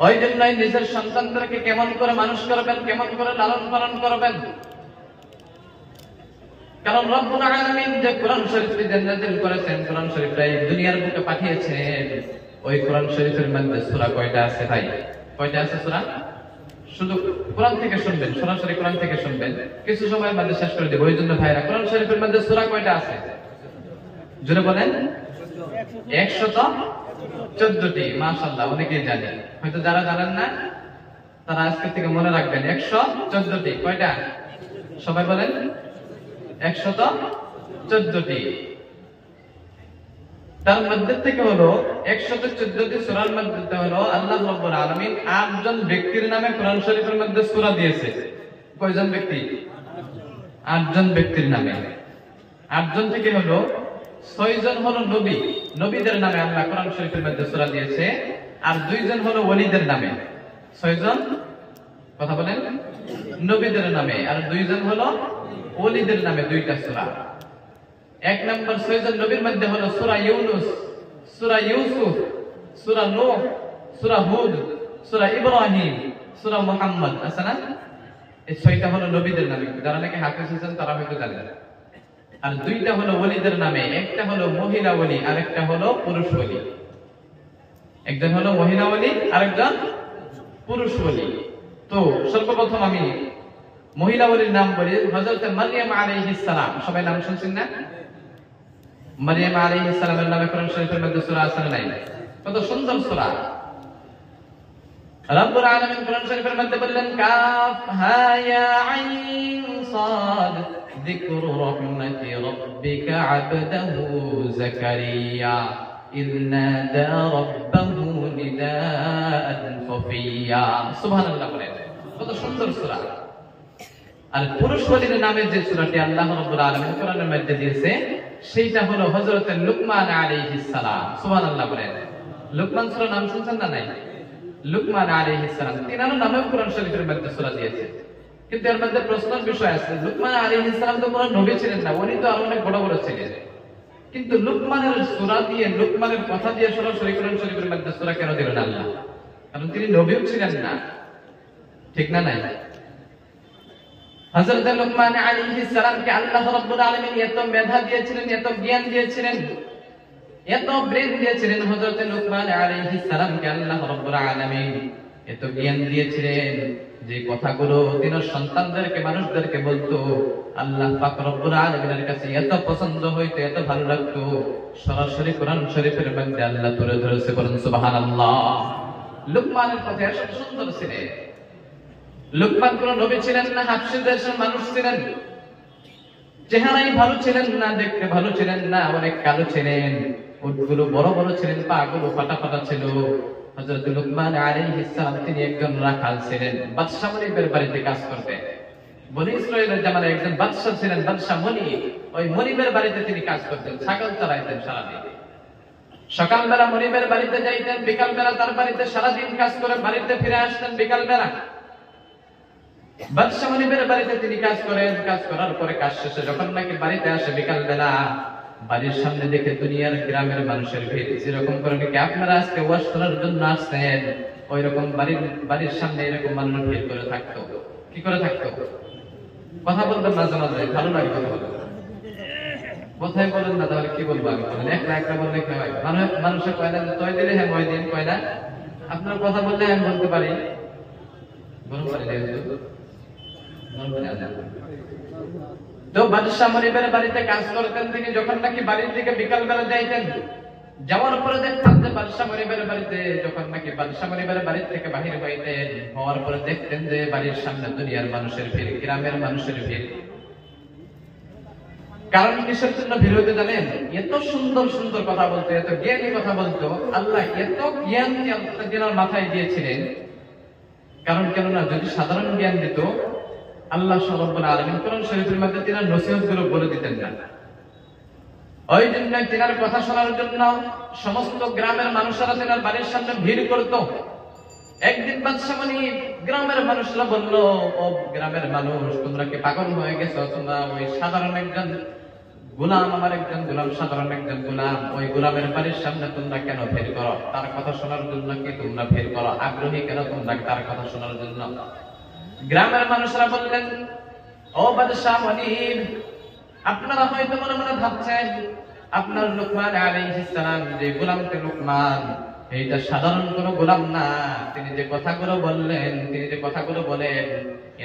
ওই জন্যই নিজের সন্তানদেরকে কেমন করে মানুষ করবেন, কেমন করে লালন পালন করবেন। কারণ রব্বুল আলামিন যে কোরআন শরীফ নাযিল করেছেন, কোরআন শরীফটা এই দুনিয়ার বুকে পাঠিয়েছেন, ওই কোরআন শরীফের মধ্যে সূরা কয়টা আছে ভাই? কয়টা আছে সূরা? শুধু কোরআন থেকে শুনবেন, সরাসরি কোরআন থেকে শুনবেন, কিছু সময়ের মধ্যে শেষ করে দেব। ওই জন্য ভাইরা, কোরআন শরীফের মধ্যে সূরা কয়টা আছে জোরে বলেন? 114টি। মাশাআল্লাহ, অনেকেই জানেন। হয়তো যারা জানেন না তারা আজকে থেকে মনে রাখবেন, 114টি। কয়টা? সবাই বলেন 114টি। তার মধ্যে থেকে হলো 114টি সূরার মধ্যে হলো আল্লাহ রাব্বুল আলামিন 8 জন ব্যক্তির নামে কোরআন শরীফের মধ্যে সূরা দিয়েছে। কয়জন ব্যক্তি? 8 জন ব্যক্তির নামে। 8 জন থেকে হলো 6 জন হলো নবী, নবীদের নামে আল্লাহ কোরআন শরীফের মধ্যে সূরা দিয়েছে। আর 2 জন হলো ওলিদের নামে। 6 জন কথা বলেন নবীদের নামে, আর 2 জন হলো ওলিদের নামে, 2টা সূরা। 1 নম্বর 6 জন নবীর মধ্যে হলো সূরা ইউনূস, সূরা ইউসুফ, সূরা নূহ, সূরা হুদ, সূরা ইব্রাহিম, সূরা মুহাম্মদ। আছে না? এই 6টা হলো নবীদের নামে। যারা নাকি হাফেজ হয়েছেন তারা হয়তো জানেন। আর 2টা হলো ওলিদের নামে, একটা হলো মহিলা ওলি আর একটা হলো পুরুষ ওলি। একজন হলো মহিলা ওলি আর একজন পুরুষ ওলি। তো সর্বপ্রথম আমি মহিলা ওলির নাম বলি, হযরত মারইয়াম আলাইহিস সালাম। সবাই নাম শুনছেন না? মারইয়াম আলাইহিস সালামের নামে কোরআন শরীফের মধ্যে সূরা আছে না নাই? কত সুন্দর সূরা। রব্বুল আলামিন কোরআন শরীফের মধ্যে বললেন, কাফ হা ইয়া আইন সাদ যিকরু রাহমাতি রাব্বিকা আবদাহু যাকারিয়া ইয নাদা রাব্বাহু নিদাআন খাফিয়া। সুবহানাল্লাহ বলেন, কত সুন্দর সূরা। আর পুরুষ ওলির নামে যে সূরাটি আল্লাহ রাব্বুল আলামিন কোরআনের মধ্যে দিয়েছে, সেইটা হলো হযরত লুকমান আলাইহিস সালাম। সুবহানাল্লাহ বলেন। লুকমান সূরা নাম শুনছেন না নাই? লুকমান আলাইহিস সালাম, তিনার নামেও কোরআন শরীফের মধ্যে সূরা দিয়েছে। কিন্তু এর মধ্যে প্রশ্নের বিষয় আছে, লুকমান আলাইহিস সালাম তো কোনো নবী ছিলেন না, উনি তো আরো অনেক বড় বড় ছিলেন। কিন্তু লুকমানের সূরা দিয়ে, লুকমানের কথা দিয়ে সরাসরি কোরআন শরীফের মধ্যে সূরা কেন দিলেন আল্লাহ? কারণ তিনি নবীও ছিলেন না, ঠিক না নাই? হযরত লুকমান আলাইহিস সালামকে আল্লাহ রাব্বুল আলামিন এত মেধা দিয়েছিলেন, এত জ্ঞান দিয়েছিলেন, এত ব্রেন দিয়েছিলেন। হযরত লুকমান আলাইহিস সালামকে আল্লাহ রাব্বুল আলামিন এত জ্ঞান দিয়েছিলেন যে কথাগুলো তিনি সন্তানদেরকে, মানুষদেরকে বলতো, আল্লাহ পাক রব্বুল আলামিনের কাছে এত পছন্দ হইতো, এত ভালো লাগতো, সরাসরি কোরআন শরীফের মধ্যে আল্লাহ তুলে ধরেছে। বলেন সুবহানাল্লাহ। লুকমানের কথা এত সুন্দর ছিল। লুকমান কোন নবী ছিলেন না, হাবশী দেশের মানুষ ছিলেন। চেহারাই ভালো ছিলেন না, দেখতে ভালো ছিলেন না, অনেক কালো ছিলেন, উটগুলো বড় বড় ছিলেন, পা গুলো ফাটা ফাটা ছিল। হযরত লুকমান আলাইহিস সালাম তিনি একজন রাখাল ছিলেন, বাদশা মনিবের বাড়িতে কাজ করতেন। বনি ইসরাইলের জামানে একজন বাদশা ছিলেন, বাদশা মনিব। ওই মনিবের বাড়িতে তিনি কাজ করতেন, ছাগল চড়াইতেন সারাদিন। সকালবেলা মনিবের বাড়িতে যাইতেন, বিকালবেলা তার বাড়িতে সারাদিন কাজ করে বাড়িতে ফিরে আসতেন বিকালবেলা। বাদশা মনিবের বাড়িতে তিনি কাজ করেন, কাজ করার পরে কাজ শেষে যখন নাকি বাড়িতে আসে বিকালবেলা, বাড়ির সামনে দেখে দুনিয়ার গ্রামের মানুষের ভিড়। যেরকম করে নাকি আপনারা আজকে ওয়াজ শোনার জন্য আসছেন, ওই রকম বাড়ির সামনে এরকম মানুষ ভিড় করে থাকতো। কি করে থাকতো? কথা বলতেন মাঝে মাঝে, ভালো লাগে কথা বলতে। কথাই বলেন না, তাহলে কি বলবো আমি? বলেন একটা একটা বললে কি হয়? মানুষের কয় না যে তয় দিলে হ্যাঁ মই দিন, কয় না আপনার কথা বললে আমি বলতে পারি। বলতে পারি তো বাদশা মনিবের বাড়িতে কাজ করতেন তিনি। যখন নাকি বাড়ির দিকে বিকাল বেলা যাইতেন, যাওয়ার পরে দেখতেন যে বাদশা মনিবের বাড়িতে, যখন নাকি বাদশা মনিবের বাড়ি থেকে বাহির হইতেন, হওয়ার পরে দেখতেন যে বাড়ির সামনে দুনিয়ার মানুষের ভিড়, গ্রামের মানুষের ভিড়। কারণ কিসের জন্য ভিড় হইতে জানেন? এত সুন্দর সুন্দর কথা বলতো, এত জ্ঞানী কথা বলতো। আল্লাহ এত জ্ঞান তিনার মাথায় দিয়েছিলেন। কারণ কেননা যদি সাধারণ জ্ঞান দিত, আল্লাহ রাব্বুল আলামিন কোরআন শরীফের মধ্যে তিনার নসিহতগুলো বলে দিতেন না। ওই জন্য তিনার কথা শোনার জন্য সমস্ত গ্রামের মানুষেরা তিনার বাড়ির সামনে ভিড় করত। একদিন বাদশা মনিব গ্রামের মানুষরা বলল, ও গ্রামের মানুষ, তোমরা কি পাগল হয়ে গেছো? তোমরা ওই সাধারণ একজন গোলাম, আমার একজন গোলাম, সাধারণ একজন গোলাম, ওই গোলামের বাড়ির সামনে তোমরা কেন ভিড় করো? তার কথা শোনার জন্য কি তোমরা ভিড় করো? আগ্রহী কেন তোমরা তার কথা শোনার জন্য? গ্রামের মানুষরা বললেন, ও বাদশাহ মনির, আপনারা হয়তো মনে মনে ভাবছেন আপনার লুকমান আলাইহিস সালাম যে গোলামকে লুকমান, এইটা সাধারণ কোনো গোলাম না। তিনি যে কথাগুলো বললেন, তিনি যে কথাগুলো বলেন,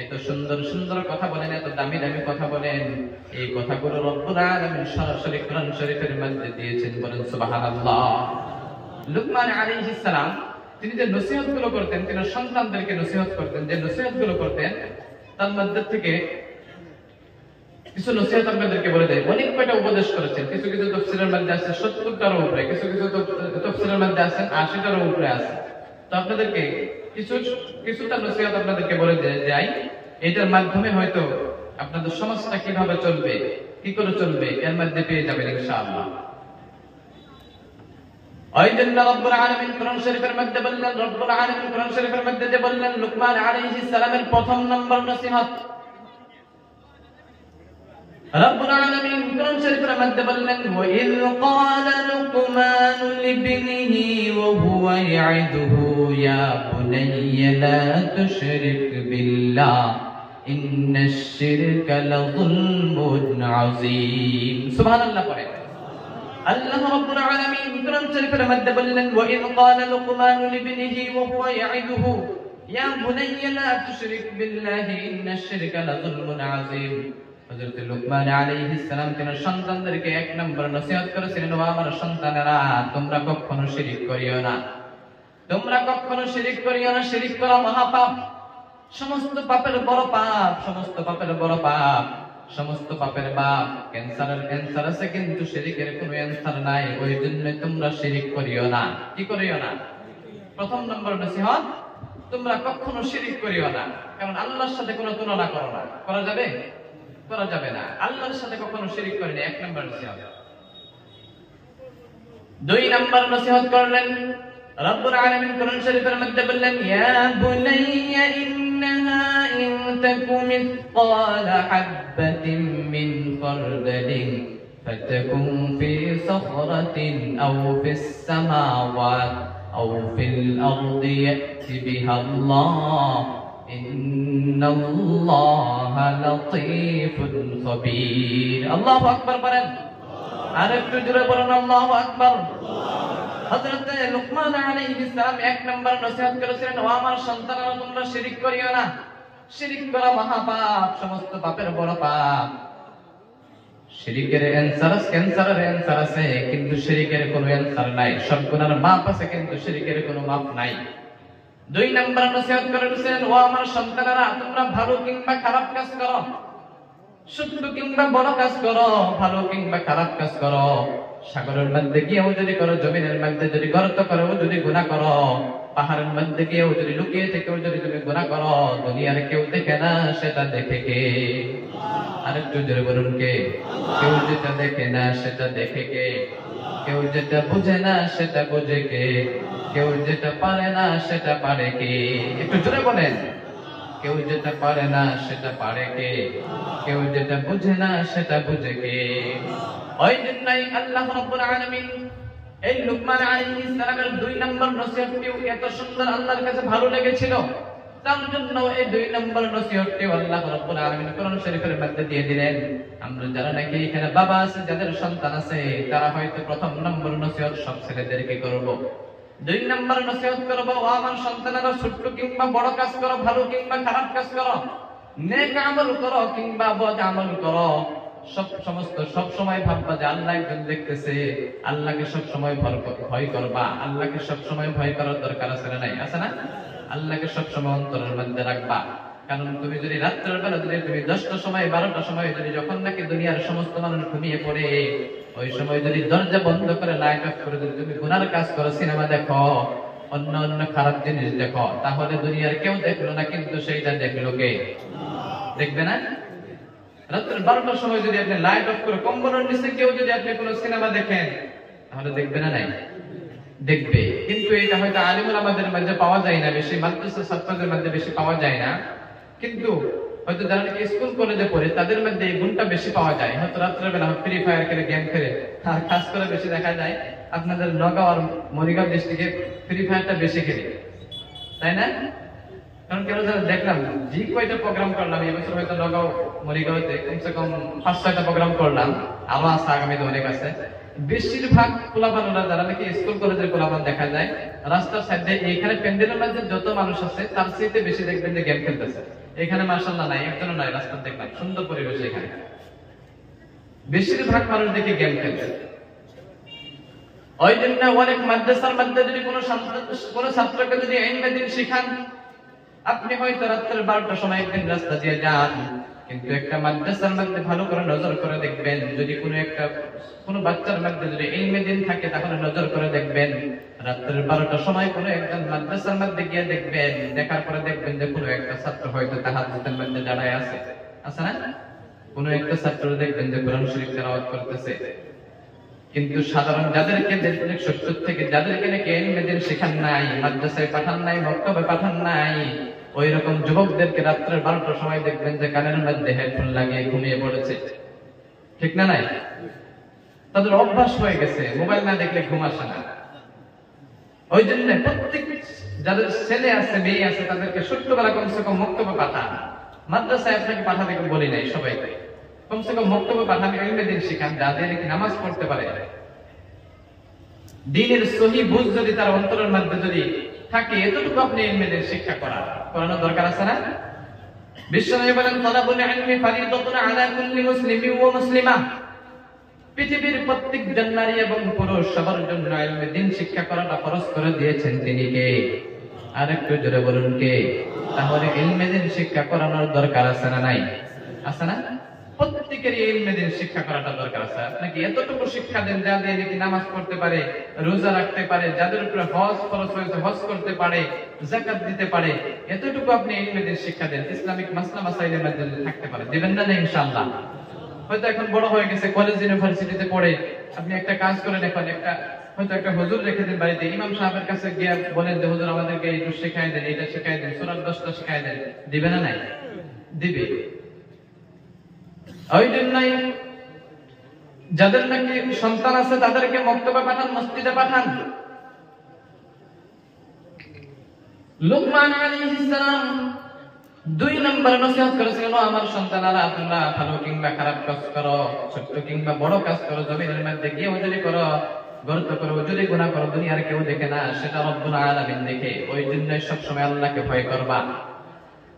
এত সুন্দর সুন্দর কথা বলেন, এত দামি দামি কথা বলেন, এই কথাগুলো রব্বুল আলামিন সরাসরি কোরআন শরীফের মধ্যে দিয়েছেন। বলেন সুবহানাল্লাহ। লুকমান আলাইহিস সালাম তিনি যে নসিহতগুলো করতেন, তিনি সন্তানদেরকে নসিহত করতেন, যে নসিহতগুলো করতেন তার মধ্যে থেকে কিছু নসিহত আপনাদেরকে বলে দেয়। অনেক কয়টা উপদেশ করেছেন, কিছু কিছু তাফসীরের মধ্যে আছে 70টারও উপরে, কিছু কিছু তাফসীরের মধ্যে আছে 80টারও উপরে আছে। তো আপনাদেরকে কিছুটা নসিহত আপনাদেরকে বলে যাই, এটার মাধ্যমে হয়তো আপনাদের সমাজটা কিভাবে চলবে, কি করে চলবে, এর মধ্যে পেয়ে যাবেন ইনশাআল্লাহ। ওই জন্য রব্বুল আলামিন কোরআন শরীফের মধ্যে বললেন, রব্বুল আলামিন কোরআন শরীফের মধ্যে যে বললেন লুকমান আলাইহিস সালামের প্রথম নম্বর নসিহত, রব্বুল আলামিন কোরআন শরীফের মধ্যে বললেন, ওয়াইয ক্বালা লুকমান লিবনিহি ওয়া হুয়া ইয়াইদুহু ইয়া বুনাইয়া লা তুশরিক বিল্লাহ ইন্নাশ শিরকা লাযুলমুন আযীম। সুবহানাল্লাহ পড়ে। আল্লাহ রাব্বুল আলামিন কোরআন শরীফের মধ্যে বললেন, ওয়াইয ক্বালা লুকমান লিবনিহি ওয়া হুয়া ইয়াইদুহু ইয়া বুনাইয়া লা তুশরিক বিল্লাহি ইন্নাশ শিরকা লাযুলমুন আযীম। হযরত লুকমান আলাইহিস সালাম তিনি সন্তানদেরকে এক নম্বর নসিহত করেছিলেন, ও আমার সন্তানেরা, তোমরা কখনো শিরক করিও না, তোমরা কখনো শিরক করিও না। শিরক করা মহাপাপ, সমস্ত পাপের বড় পাপ, সমস্ত পাপের বড় পাপ, সমস্ত পাপের বাপ। ক্যান্সারের ক্যান্সার আছে কিন্তু শিরকের কোনো ক্যান্সার নাই, ওই জন্য তোমরা শিরক করিও না। কি করিও না? প্রথম নম্বর নসিহত, তোমরা কখনো শিরক করিও না, কারণ আল্লাহর সাথে কোনো তুলনা করো না। করা যাবে? করা যাবে না। আল্লাহর সাথে কখনো শিরক করেনি, এক নম্বর নসিহত। দুই নম্বর নসিহত করলেন রব্বুল আলামিন কোরআন শরীফের মধ্যে বললেন, ইয়া বুনাইয়া ইন্নাহা ইন তাকু মিসকালা হাববাতিন মিন খারদালিন ফাতাকুন ফি সাখরাতিন আও ফিস সামাওয়াত আও ফিল আরদি ইয়াতি বিহা আল্লাহ ইন্নাল্লাহা লাতীফুন খাবীর। আল্লাহু আকবার বলেন, আর একটু জোরে বলেন আল্লাহু আকবার। হযরত লুকমান আলাইহিস সালাম এক নম্বর নসিহত করেছিলেন, ও আমার সন্তানেরা, তোমরা শিরক করিও না। শিরক করা মহাপাপ, সমস্ত পাপের বড় পাপ। শিরকের ক্যান্সারের ক্যান্সার আছে কিন্তু শিরকের কোনো ক্যান্সার নাই। সব গুনার মাপ আছে কিন্তু শিরকের কোনো মাপ নাই। দুই নম্বর নসিহত করেছিলেন, ও আমার সন্তানেরা, তোমরা ভালো কিংবা খারাপ কাজ করো, সত্য কিংবা বড় কাজ করো, ভালো কিংবা খারাপ কাজ করো, সাগরের মধ্যে গিয়েও যদি করো, জমিনের মধ্যে যদি গর্ত করো, যদি গুনাহ করো, পাহাড়ের মধ্যে গিয়েও যদি লুকিয়ে থেকেও যদি তুমি গুনাহ করো, দুনিয়ার কেউ দেখে না, সেটা দেখে কে? আরেকটু জোরে বলুন, কে? কেউ যেটা দেখে না সেটা দেখে কে? কেউ যেটা বুঝে না সেটা বুঝে কে? কেউ যেটা পারে না সেটা পারে কে? একটু জোরে বলেন। কেউ যেটা পারে না সেটা পারে কে? কেউ যেটা বুঝে না সেটা বুঝে কে? ওই জন্যই আল্লাহ রাব্বুল আলামিন এই লুকমান আলাইহিস সালামের দুই নম্বর নসিহতটিও এত সুন্দর আল্লাহর কাছে ভালো লেগেছিল, তার জন্য এই দুই নম্বর নসিহতটি আল্লাহ রাব্বুল আলামিন কোরআন শরীফের মধ্যে দিয়ে দিলেন। আমরা যারা নাকি এখানে বাবা আছে, যাদের সন্তান আছে, তারা হয়তো প্রথম নম্বর নসিহত সব ছেলেদেরকে করব, দুই নম্বর নসিহত করব, ও আমার সন্তানেরা, ছোট্ট কিংবা বড় কাজ করো, ভালো কিংবা খারাপ কাজ করো, নেক আমল করো কিংবা বদ আমল করো, সব সময় ভাববা যে আল্লাহ একজন দেখতেছে। আল্লাহকে সব সময় ভয় করবা। আল্লাহকে সব সময় ভয় করার দরকার আছে না? নাই? আছে না? আল্লাহকে সব সময় অন্তরের মধ্যে রাখবা। কারণ তুমি যদি রাত্রের বেলা যদি তুমি 10টার সময় 12টার সময় যদি যখন নাকি দুনিয়ার সমস্ত মানুষ ঘুমিয়ে পড়ে, ওই সময় যদি দরজা বন্ধ করে লাইট অফ করে যদি তুমি গুনার কাজ করো, সিনেমা দেখো, অন্য অন্য খারাপ জিনিস দেখো, তাহলে দুনিয়ার কেউ দেখলো না, কিন্তু সেইটা দেখলো কে? দেখবে না? রাত্রে 12টার সময় যদি আপনি লাইট অফ করে কম্বলের নিচে কেউ যদি আপনি কোনো সিনেমা দেখেন, তাহলে দেখবে না? নাই, দেখবে। কিন্তু এটা হয়তো আলিমুল আমাদের মধ্যে পাওয়া যায় না বেশি, মাদ্রাসা ছাত্রদের মধ্যে বেশি পাওয়া যায় না। কিন্তু হয়তো যারা নাকি স্কুল কলেজে পড়ে তাদের মধ্যে এই গুণটা বেশি পাওয়া যায়, হয়তো রাত্রেবেলা ফ্রি ফায়ার খেলে, গেম খেলে। আর খাস করে বেশি দেখা যায় আপনাদের নগাঁও আর মরিগাঁও ডিস্ট্রিক্টে ফ্রি ফায়ারটা বেশি খেলে, তাই না? কারণ কেন দেখলাম যে কয়টা প্রোগ্রাম করলাম এবছর, হয়তো নগাঁও মরিগাঁওতে কমসে কম 5-6টা প্রোগ্রাম করলাম, আরো আছে আগামীতে অনেক আছে। বেশিরভাগ পোলাপানরা যারা নাকি স্কুল কলেজের পোলাপান দেখা যায় রাস্তার সাইডে, এইখানে প্যান্ডেলের মধ্যে যত মানুষ আছে তার চাইতে বেশি দেখবেন যে গেম খেলতেছে। এখানে মাশাআল্লাহ নাই, একজনও নাই, রাস্তা দেখলাম সুন্দর পরিবেশ, এখানে বেশিরভাগ মানুষ দেখে গেম খেলছে। ওই জন্য অনেক মাদ্রাসার মধ্যে যদি কোনো ছাত্রকে যদি ইলমে দ্বীন শিখান, আপনি হয়তো রাত্রে 12টার সময় একদিন রাস্তা দিয়ে যান, কিন্তু একটা মাদ্রাসার মধ্যে ভালো করে নজর করে দেখবেন, যদি কোনো বাচ্চার মধ্যে যদি ইলমে দ্বীন থাকে তাহলে নজর করে দেখবেন, রাত্রের 12টার সময় কোনো একজন মাদ্রাসার মধ্যে গিয়ে দেখবেন, দেখার পরে দেখবেন যে কোনো একটা ছাত্র হয়তো তাহাজ্জুদের মধ্যে দাঁড়ায় আছে না? কোনো একটা ছাত্র দেখবেন যে কোরআন শরীফ তেলাওয়াত করতেছে। কিন্তু সাধারণ যাদেরকে 70 থেকে যাদেরকে নাকি ইলমে দ্বীন শেখান নাই, মাদ্রাসায় পাঠান নাই, মক্তবে পাঠান নাই, ওই রকম যুবকদেরকে রাত্রের 12টার সময় দেখবেন যে কানের মধ্যে হেডফোন লাগিয়ে ঘুমিয়ে পড়েছে, ঠিক না? নাই, তাদের অভ্যাস হয়ে গেছে, মোবাইল না দেখলে ঘুম আসে না। ওই জন্য প্রত্যেক যাদের ছেলে আছে, মেয়ে আছে, তাদেরকে ছোট্টবেলা কমসে কম মক্তবে পাঠান। মাদ্রাসায় আপনাকে পাঠাতে বলি নাই, সবাইকে কমসে কম মক্তবে পাঠান, ইলমে দ্বীন শিখান, যাদের নামাজ পড়তে পারে, দ্বীনের সহি বুঝ যদি তার অন্তরের মধ্যে যদি থাকে, এতটুকু আপনি ইলমে দ্বীন শিক্ষা করানোর দরকার আছে না? বিশ্বনবী বলেন, তালাবুল ইলমি ফারিদাতুন আলা কুল্লি মুসলিমিন ওয়া মুসলিমা। পৃথিবীর প্রত্যেক নারী এবং পুরুষ সবার জন্য ইলমে দ্বীন শিক্ষা করাটা ফরজ করে দিয়েছেন তিনি কে? আরেকটু জোরে বলুন কে? তাহলে ইলমে দ্বীন শিক্ষা করানোর দরকার আছে না নাই? আছে না? প্রত্যেকেরই ইলমে দ্বীন শিক্ষা করাটা দরকার আছে। আপনাকে এতটুকু শিক্ষা দেন যাদের নাকি নামাজ পড়তে পারে, রোজা রাখতে পারে, যাদের উপরে হজ ফরজ হয়েছে হজ করতে পারে, যাকাত দিতে পারে, এতটুকু আপনি ইলমে দ্বীন শিক্ষা দেন, ইসলামিক মাসলা মাসাইলের মধ্যে থাকতে পারে, দিবেন না? ইনশাআল্লাহ। হয়তো এখন বড় হয়ে গেছে, কলেজ ইউনিভার্সিটিতে পড়ে, আপনি একটা কাজ করেন, এখন হয়তো একটা হুজুর রেখে দেন বাড়িতে, ইমাম সাহেবের কাছে গিয়ে বলেন যে হুজুর আমাদেরকে এইটু শেখাই দেন, এটা শেখাই দেন, সূরা 10টা শেখাই দেন, দিবে না? নাই, দিবে। ওই জন্যই যাদের নাকি সন্তান আছে তাদেরকে মক্তবে পাঠান, মসজিদে পাঠান। লুকমান আলাইহিস সালাম 2 নম্বরে নসিহত করেছিলেন, আমার সন্তানেরা তোমরা ভালো কিংবা খারাপ কাজ করো, ছোট কিংবা বড় কাজ করো, জমিনের মধ্যে গিয়ে ওজরি করো, গর্ত করো, ওজরি গুনাহ করো, দুনিয়ার কেউ দেখে না, সেটা রব্বুল আলামিন দেখে। ওই জন্য সব সময় আল্লাহকে ভয় করবা।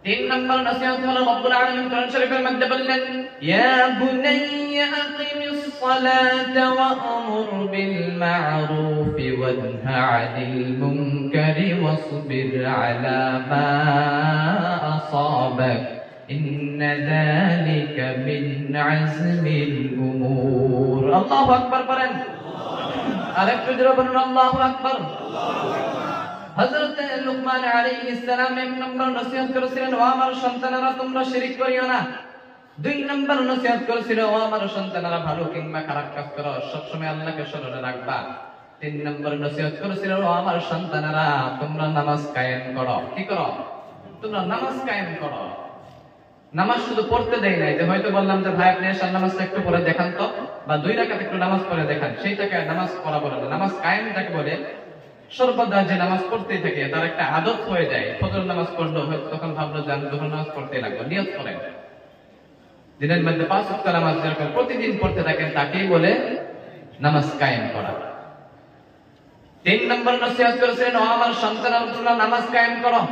3 নম্বর নসিহত হলো, রব্বুল আলামিন কোরআন শরীফের মধ্যে বললেন, ইয়া বুনাইয়া আকিমিস সালাতা ওয়া আমুর বিল মা'রুফি ওয়া নাহা আনিল মুনকারি ওয়াসবির আলা মা আসাবাক ইন্না যালিকা মিন আজমিল উমুর। আল্লাহু আকবার বলেন, আরেকটু জোরে বলুন আল্লাহু আকবার। হযরত লুকমান আলাইহিস সালাম 1 নম্বর নসিহত করেছিলেন, ও আমার সন্তানেরা তোমরা শিরক করিও না। 2 নম্বর নসিহত করেছিল, ও আমার সন্তানেরা ভালো কিংবা খারাপ কাজ করো, সব সময় আল্লাহকে স্মরণে রাখবা। 3 নম্বর নসিহত করেছিল, ও আমার সন্তানেরা তোমরা নামাজ কায়েম করো। কি করো? তোমরা নামাজ কায়েম করো। নামাজ শুধু পড়তে দেয় নাই, যে হয়তো বললাম যে ভাই আপনি এশার নামাজটা একটু পড়ে দেখান তো, বা 2 রাকাত একটু নামাজ পড়ে দেখান, সেইটাকে নামাজ পড়া বলে না। নামাজ কায়েম যাকে বলে, সর্বদা যে নামাজ পড়তেই থাকে, তার একটা আদত হয়ে যায়। ফজর নামাজ পড়লো, হয়তো তখন ভাবলো যে আমি যখন নামাজ পড়তে লাগলো, নিয়ত করেন দিনের মধ্যে 5 ওয়াক্ত নামাজ যখন প্রতিদিন পড়তে থাকেন, তাকেই বলে নামাজ কায়েম করা। 3 নম্বর নসিহত করেছেন, ও আমার সন্তানেরা তোমরা নামাজ কায়েম করো।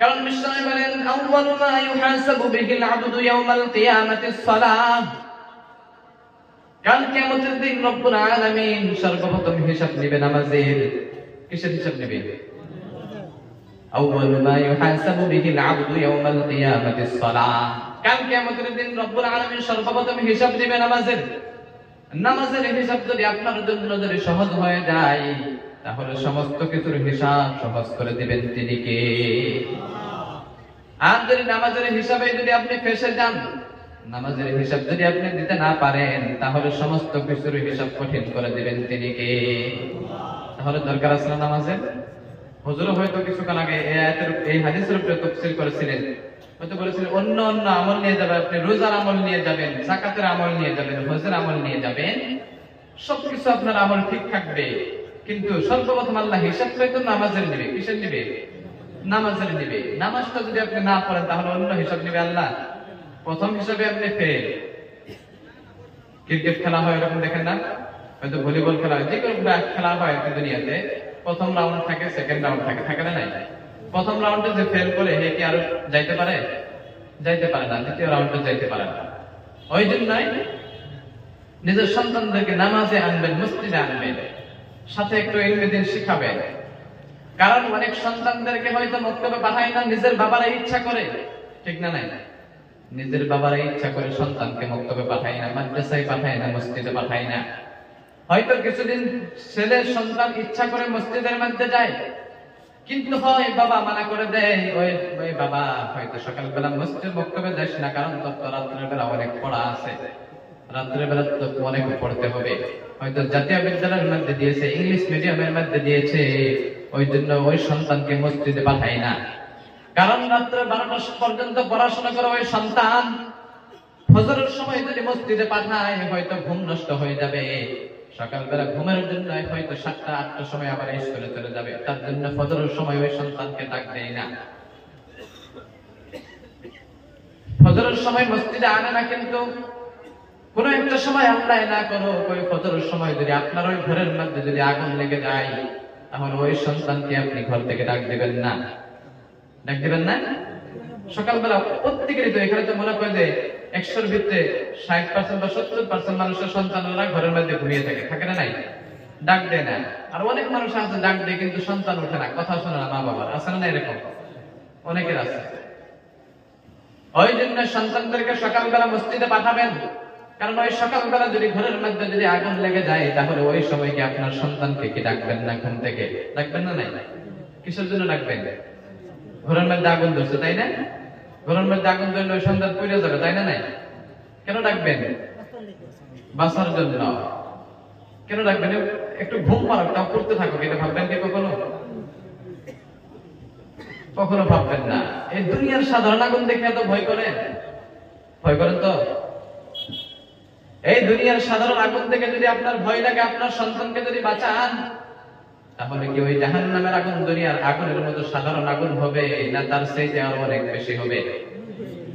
কারণ বিশ্বনবী বলেন, আউয়ালু মা ইউহাসাবু বিহিল আবদু ইয়াউমাল কিয়ামাতিস সালাহ। কাল কিয়ামতের দিন রব্বুল আলামিন সর্বপ্রথম হিসাব নেবে নামাজের। কিসের হিসাব নেবে? আউয়ালু মা ইউহাসাবু বিহিল আবদু ইয়াউমাল কিয়ামাতিস সালাহ। কাল কিয়ামতের দিন রব্বুল আলামিন সর্বপ্রথম হিসাব নেবে নামাজের। নামাজের হিসাব যদি আপনার জন্য যদি সহজ হয়ে যায়, তাহলে সমস্ত কিছুর হিসাব সহজ করে দিবেন তিনি কে? আর যদি নামাজের হিসাবে যদি আপনি ফেঁসে যান, নামাজের হিসাব যদি আপনি দিতে না পারেন, তাহলে সমস্ত কিছুর হিসাব কঠিন করে দিবেন তিনি কে? তাহলে দরকার আছে না নামাজের? হুজুর হয়তো কিছুক্ষণ আগে এই হাদিসের উপরে তাফসীর করেছিলেন, হয়তো বলেছিলেন অন্য অন্য আমল নিয়ে যাবেন, আপনি রোজার আমল নিয়ে যাবেন, যাকাতের আমল নিয়ে যাবেন, হজের আমল নিয়ে যাবেন, সবকিছু আপনার আমল ঠিক থাকবে, কিন্তু সর্বপ্রথম আল্লাহ হিসাব চাইতো নামাজের নেবে। কিসের নেবে? নামাজের নেবে। নামাজটা যদি আপনি না পড়েন তাহলে অন্য হিসাব নেবে আল্লাহ। প্রথম হিসাবে আপনি ফেল। ক্রিকেট খেলা হয় এরকম দেখেন না, হয়তো ভলিবল খেলা হয়, যে কোনো খেলা হয় দুনিয়াতে, প্রথম রাউন্ড থাকে, সেকেন্ড রাউন্ড থাকে, থাকে না নাই? প্রথম রাউন্ডে যে ফেল করে হে কি আরো যাইতে পারে? যাইতে পারে না। দ্বিতীয় রাউন্ডে যাইতে পারে না। ওই জন্যই নিজের সন্তানদেরকে নামাজে আনবেন, মসজিদে আনবেন, সাথে একটু ইলমে দ্বীন শিখাবেন। কারণ অনেক সন্তানদেরকে হয়তো মক্তবে পাঠায় না, নিজের বাবারা ইচ্ছা করে, ঠিক না নাই? নিজের বাবারা ইচ্ছা করে সন্তানকে মক্তবে পাঠায় না, মাদ্রাসায় পাঠায় না, মসজিদে পাঠায় না। হয়তো কিছুদিন ছেলে সন্তান ইচ্ছা করে মসজিদের মধ্যে যায়, কিন্তু হয় বাবা মানা করে দেয়, ওই বাবা হয়তো সকালবেলা মসজিদ মক্তবে যাস না, কারণ তোর তো রাত্রের বেলা অনেক পড়া আছে, রাত্রের বেলা তো অনেক পড়তে হবে। হয়তো জাতীয় বিদ্যালয়ের মধ্যে দিয়েছে, ইংলিশ মিডিয়ামের মধ্যে দিয়েছে, ওই জন্য ওই সন্তানকে মসজিদে পাঠায় না। কারণ রাত্রে 12টা পর্যন্ত পড়াশোনা করে ওই সন্তান ফজরের সময় যদি মসজিদে পাঠায় হয়তো ঘুম নষ্ট হয়ে যাবে, সকালবেলা ঘুমের জন্য হয়তো 7টা-8টার সময় আবার স্কুলে চলে যাবে। তার জন্য ফজরের সময় ওই সন্তানকে ডাক দেয় না, ফজরের সময় মসজিদে আনে না। কিন্তু কোন একটা সময় আল্লাহ না করো ওই ফজরের সময় যদি আপনার ওই ঘরের মধ্যে যদি আগুন লেগে যায়, তাহলে ওই সন্তানকে আপনি ঘর থেকে ডাক দিবেন না, ডাক দিবেন না। সকালবেলা প্রত্যেকেরই তো, এখানে তো মনে করে যে 100-র ভিতরে 60% বা 70% মানুষের সন্তানরা ঘরের মধ্যে ঘুমিয়ে থাকে, থাকে না নাই? ডাক দেয় না। আর অনেক মানুষ আছে ডাক দেয় কিন্তু সন্তান ওঠে না, কথা শোনে না মা বাবার, আছে না এরকম? অনেকের আছে। ওই জন্য সন্তানদেরকে সকালবেলা মসজিদে পাঠাবেন, কারণ ওই সকালবেলা যদি ঘরের মধ্যে যদি আগুন লেগে যায় তাহলে ওই সময় কি আপনার সন্তানকে কি ডাকবেন না? ঘুম থেকে ডাকবেন না? নাই? কিসের জন্য ডাকবেন? ঘরের মধ্যে আগুন ধরছে, তাই না? ঘরের মধ্যে আগুন ধরলে ওই সন্তান পুড়ে যাবে, তাই না? নাই? কেন ডাকবেন? বাঁচার জন্য। কেন ডাকবেন? একটু ঘুম পাড়াক, তাও করতে থাকুক, এটা ভাববেন কি কখনো? কখনো ভাববেন না। এই দুনিয়ার সাধারণ আগুন দেখে এত ভয় করেন? ভয় করেন তো? এই দুনিয়ার সাধারণ আগুন থেকে যদি আপনার ভয় লাগে, আপনার সন্তানকে যদি বাঁচান, তাহলে কি ওই জাহান্নামের আগুন দুনিয়ার আগুনের মতো সাধারণ আগুন হবে না তার চাইতে আরো অনেক বেশি হবে?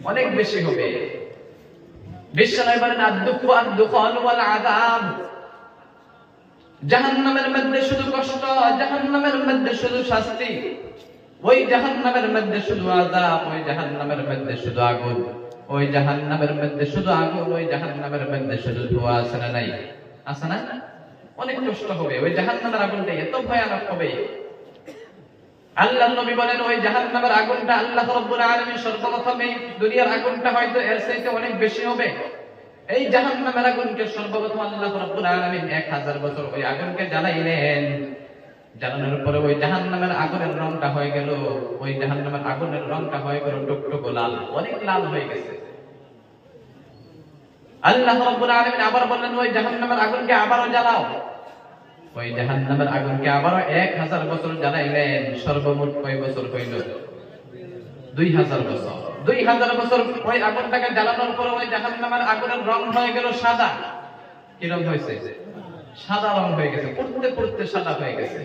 অনেক বেশি হবে। বিশ্বনবী বলেন আদ-দুখু আদ-দুখান ওয়াল আযাব, জাহান্নামের মধ্যে শুধু কষ্ট, জাহান্নামের মধ্যে শুধু শাস্তি, ওই জাহান্নামের মধ্যে শুধু আযাব, ওই জাহান্নামের মধ্যে শুধু আগুন, ওই জাহান্নামের মধ্যে শুধু আগুন, ওই জাহান্নামের মধ্যে শুধু ধোঁয়া, আছে না নাই? আছে না? অনেক কষ্ট হবে। ওই জাহান্নামের আগুনটা এত ভয়ানক হবে। আল্লাহর নবী বলেন ওই জাহান্নামের আগুনটা আল্লাহ রাব্বুল আলামিন সর্বপ্রথম এই দুনিয়ার আগুনটা হয়তো এর চাইতে অনেক বেশি হবে। এই জাহান্নামের আগুনকে সর্বপ্রথম আল্লাহ রাব্বুল আলামিন 1000 বছর ওই আগুনকে জ্বালাইলেন। জ্বালানোর পরে ওই জাহান্নামের আগুনের রংটা হয়ে গেল, ওই জাহান্নামের আগুনের রংটা হয়ে গেল টকটকে লাল, অনেক লাল হয়ে গেছে। আল্লাহ রাব্বুল আলামিন আবার বললেন ওই জাহান্নামের আগুনকে আবারো জ্বালাও। ওই জাহান্নামের আগুনকে আবারো 1000 বছর জ্বালাইলেন। সর্বমোট কয় বছর হইল? 2000 বছর। 2000 বছর ওই আগুনটাকে জ্বালানোর পরে ওই জাহান্নামের আগুনের রং হয়ে গেল সাদা। কি রং হয়েছে? সাদা রং হয়ে গেছে, পড়তে পড়তে সাদা হয়ে গেছে।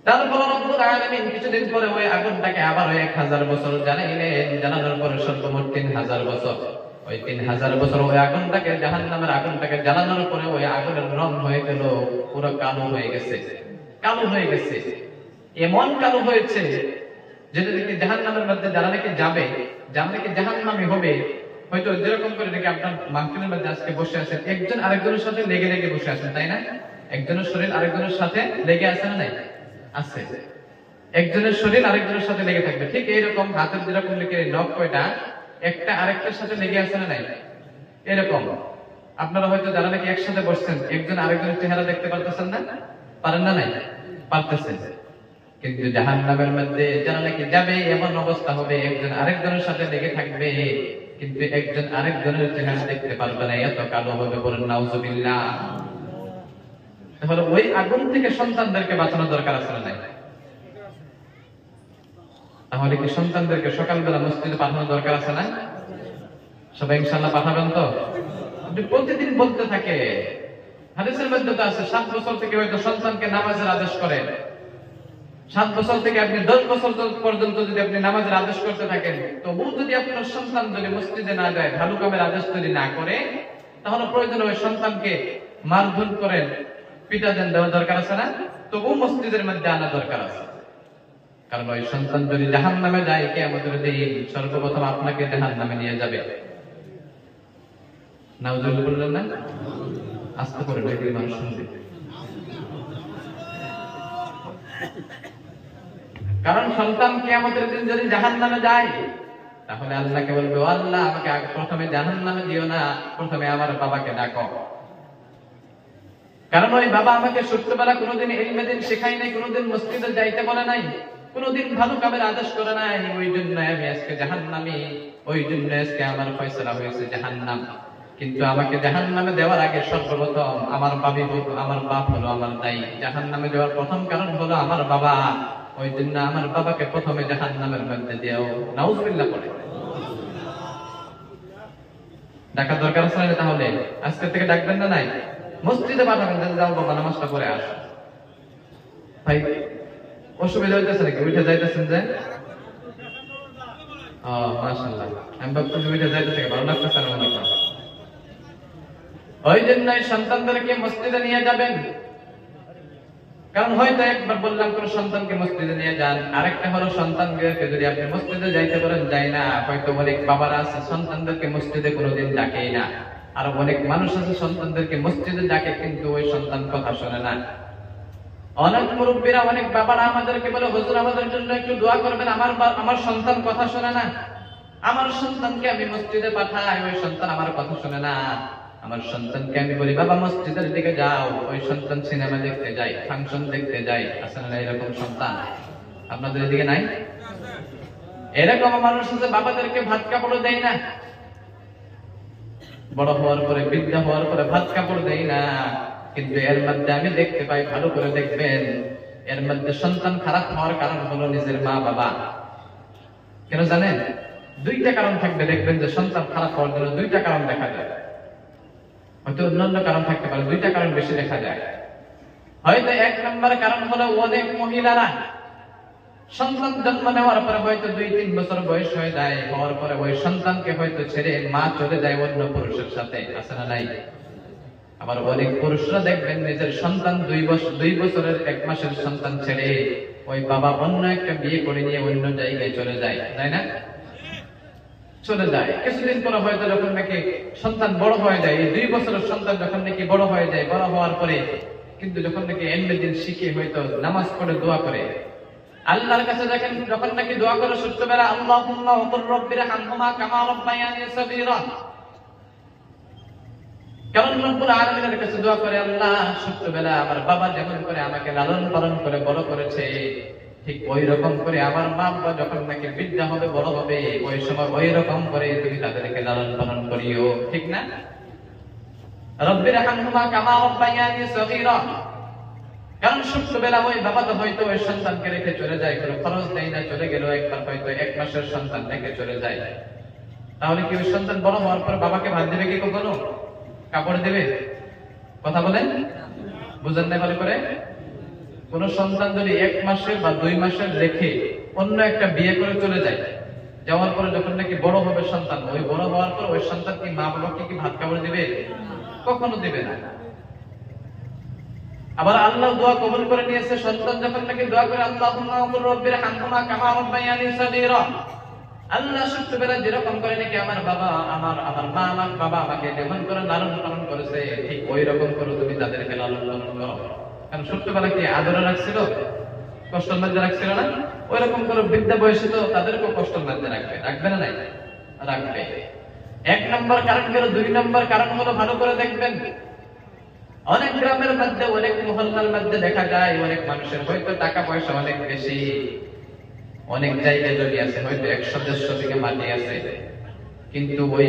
তারপর রব্বুল আলামিন কিছুদিন পরে ওই আগুনটাকে আবার 1000 বছর জ্বালাইলেন। জ্বালানোর পরে সর্বমোট 3000 বছর। ওই 3000 বছর ওই আগুনটাকে, জাহান্নামের আগুনটাকে জ্বালানোর পরে ওই আগুনের রং হয়ে গেল পুরো কালো হয়ে গেছে, কালো হয়ে গেছে। এমন কালো হয়েছে যে যদি জাহান্নামের মধ্যে যারা নাকি যাবে, যারা নাকি জাহান্নামী হবে, হয়তো যেরকম করে নাকি আপনার মাহফিলের মধ্যে আজকে বসে আছেন, একজন আরেকজনের সাথে লেগে লেগে বসে আছেন, তাই না? একজনের শরীর আরেকজনের সাথে লেগে আছে না? নাই? আছে। একজনের শরীর আরেকজনের সাথে লেগে থাকবে। ঠিক এইরকম হাতের যেরকম লেগে নখ কয়টা একটা আরেকটার সাথে লেগে আছে না? নাই? এরকম আপনারা হয়তো যারা নাকি একসাথে বসছেন, একজন আরেকজনের চেহারা দেখতে পারতেছেন না? পারেন না? নাই? পারতেছেন। কিন্তু জাহান্নামের মধ্যে যারা নাকি যাবে এমন অবস্থা হবে, একজন আরেকজনের সাথে লেগে থাকবে কিন্তু একজন আরেকজনের চেহারা দেখতে পারবে না, এত কালো হবে। বলেন নাউজুবিল্লাহ। তাহলে ওই আগুন থেকে সন্তানদেরকে বাঁচানো দরকার আছে না? নাই? তাহলে কি সন্তানদেরকে সকালবেলা মসজিদে পাঠানো দরকার আছে না? সবাই ইনশাআল্লাহ পাঠাবেন তো? আপনি প্রতিদিন বলতে থাকে, হাদিসের মধ্যে তো আছে 7 বছর থেকে হয়তো সন্তানকে নামাজের আদেশ করেন, 7 বছর থেকে আপনি 10 বছর পর্যন্ত যদি আপনি নামাজের আদেশ করতে থাকেন, তবু যদি আপনার সন্তান যদি মসজিদে না যায়, ভালো কামের আদেশ যদি না করে, তাহলে প্রয়োজন ওই সন্তানকে মারধর করেন, পিটা দেন, দেওয়া দরকার আছে না? তবু মসজিদের মধ্যে আনা দরকার আছে। কারণ ওই সন্তান যদি জাহান্নামে যায়, কিয়ামতের দিন সর্বপ্রথম আপনাকে জাহান্নামে নিয়ে যাবে। নাউজুবিল্লাহ বললেন না? আস্তে করে দেখলে মানুষ শুনবে। কারণ সন্তান কিয়ামতের দিন যদি জাহান্নামে যায়, তাহলে আল্লাহকে বলবে, ও আল্লাহ, আমাকে প্রথমে জাহান্নামে দিও না, প্রথমে আমার বাবাকে ডাকো। কারণ ওই বাবা আমাকে ছোট্টবেলা কোনোদিন ইলমে দ্বীন শেখায় নাই, কোনোদিন মসজিদে যাইতে বলে নাই, কোনোদিন ভালো কামের আদেশ করে নাই, ওই জন্য আমি আজকে জাহান্নামী, ওই জন্য আজকে আমার ফয়সালা হয়েছে জাহান্নাম। কিন্তু আমাকে জাহান্নামে দেওয়ার আগে সর্বপ্রথম আমার বাপ হলো আমার দায়ী। জাহান্নামে দেওয়ার প্রথম কারণ হলো আমার বাবা, ওই জন্য আমার বাবাকে প্রথমে জাহান্নামের মধ্যে দিও। নাউজুবিল্লাহ পড়ে ডাকা দরকার আছে না? তাহলে আজকে থেকে ডাকবেন না? নাই, মসজিদে পাঠাবেন, যাও বাবা নামাজটা পড়ে আস। ভাই অসুবিধা হইতেছে নাকি? উঠে যাইতেছেন যে? মাশাআল্লাহ, আমি ভাবতেছি উঠে যাইতেছে, ভালো লাগতেছে না মনে হয়। ওই জন্য সন্তানদেরকে মসজিদে নিয়ে যাবেন। কারণ হয়তো একবার বললাম কোন সন্তানকে মসজিদে নিয়ে যান, আরেকটা হলো সন্তানদেরকে যদি আপনি মসজিদে যাইতে বলেন, যাই না। হয়তো অনেক বাবারা আছে সন্তানদেরকে মসজিদে কোনোদিন ডাকেই না, আর অনেক মানুষ আছে সন্তানদেরকে মসজিদে ডাকে, কিন্তু ওই সন্তান কথা শোনে না। অনেক মুরব্বীরা, অনেক বাবারা আমাদেরকে বলে, হুজুর আমাদের জন্য একটু দোয়া করবেন, আমার সন্তান কথা শোনে না। আমার সন্তানকে আমি মসজিদে পাঠাই, ওই সন্তান আমার কথা শোনে না। আমার সন্তানকে আমি বলি, বাবা মসজিদের দিকে যাও, ওই সন্তান সিনেমা দেখতে যায়, ফাংশন দেখতে যায়। আছে না এরকম সন্তান? আপনাদের এদিকে নাই? এরকম মানুষ আছে বাবাদেরকে ভাত কাপড় দেয় না, বড় হওয়ার পরে, বৃদ্ধা হওয়ার পরে ভাত কাপড় দেয় না। কিন্তু এর মধ্যে আমি দেখতে পাই, ভালো করে দেখবেন, এর মধ্যে সন্তান খারাপ হওয়ার কারণ হলো নিজের মা বাবা। কেন জানেন? 2টা কারণ থাকবে, দেখবেন যে সন্তান খারাপ হওয়ার জন্য 2টা কারণ দেখা যায়। হয়তো অন্যান্য কারণ থাকতে পারে, 2টা কারণ বেশি দেখা যায়। হয়তো 1 নম্বর কারণ হলো অনেক মহিলারা সন্তান জন্ম নেওয়ার পরে হয়তো 2-3 বছর বয়স হয়ে যায়, হওয়ার পরে ওই সন্তানকে হয়তো ছেড়ে মা চলে যায় অন্য পুরুষের সাথে। আছে না নাই? আবার অনেক পুরুষরা দেখবেন নিজের সন্তান 2 বছরের 1 মাসের সন্তান ছেড়ে ওই বাবা অন্য একটা বিয়ে করে নিয়ে অন্য জায়গায় চলে যায়, তাই না? চলে যায়। কিছুদিন পরে হয়তো যখন নাকি সন্তান বড় হয়ে যায়, এই 2 বছরের সন্তান যখন নাকি বড় হয়ে যায়, বড় হওয়ার পরে কিন্তু যখন নাকি ইলমে দ্বীন শিখে হয়তো নামাজ পড়ে দোয়া করে, আল্লাহর কাছে দেখেন যখন নাকি দোয়া করে ছোট্টবেলা, আল্লাহুম্মা ওয়াকুর রাব্বিরহামহুমা কামা রাব্বায়ানি সগীরা। কারণ রব্বুল আলামিনের কাছে দোয়া করে, আল্লাহ ছোট্টবেলা আমার বাবা যেমন করে আমাকে লালন পালন করে বড় করেছে, ঠিক ওই রকম করে আমার মা বাবা যখন নাকি বৃদ্ধা হবে, বড় হবে, ওই সময় ওই রকম করে তুমি তাদেরকে লালন পালন করিও। ঠিক না? রব্বিরহামহুমা কামা রাব্বায়ানি সগীরা। কারণ ছোট্টবেলা ওই বাবা তো হয়তো ওই সন্তানকে রেখে চলে যায়, কোনো খরচ দেয় না, চলে গেল একবার হয়তো 1 মাসের সন্তান রেখে চলে যায়। তাহলে কি ওই সন্তান বড় হওয়ার পর বাবাকে ভাত দেবে কি কখনো? কাপড় দেবে? কথা বলেন, বুঝেন না ভালো করে? কোন সন্তান যদি 1 মাসের বা 2 মাসের রেখে অন্য একটা বিয়ে করে চলে যায়, যাওয়ার পরে যখন নাকি বড় হবে সন্তান, ওই বড় হওয়ার পর ওই সন্তান কি মা বাবাকে কি ভাত কাপড় দিবে? কখনো দিবে না। আবার আল্লাহ দোয়া কবুল করে নিয়েছে, সন্তান যখন নাকি দোয়া করে, আল্লাহুম্মা ওয়াকুর রাব্বিরহামহুমা কামা রাব্বায়ানি সগীরা। আল্লাহ ছোট্টবেলা যেরকম করে নাকি আমার বাবা, আমার মা, আমার বাবা আমাকে যেমন করে লালন পালন করেছে, ঠিক ওই রকম করে তুমি তাদেরকে লালন পালন করো। কারণ ছোট্টবেলা কি আদরে রাখছিল? কষ্টের মধ্যে রাখছিল না? ওই রকম করে বৃদ্ধা বয়সে তো তাদেরকেও কষ্টের মধ্যে রাখবে। রাখবে না? নাই, রাখবে। 1 নম্বর কারণ হলো। 2 নম্বর কারণ হলো, ভালো করে দেখবেন, অনেক গ্রামের মধ্যে, অনেক মহল্লার মধ্যে দেখা যায় অনেক মানুষের হয়তো টাকা পয়সা অনেক বেশি, অনেক জায়গায় জমি আছে, হয়তো 100-150 বিঘা মাটি আছে, কিন্তু ওই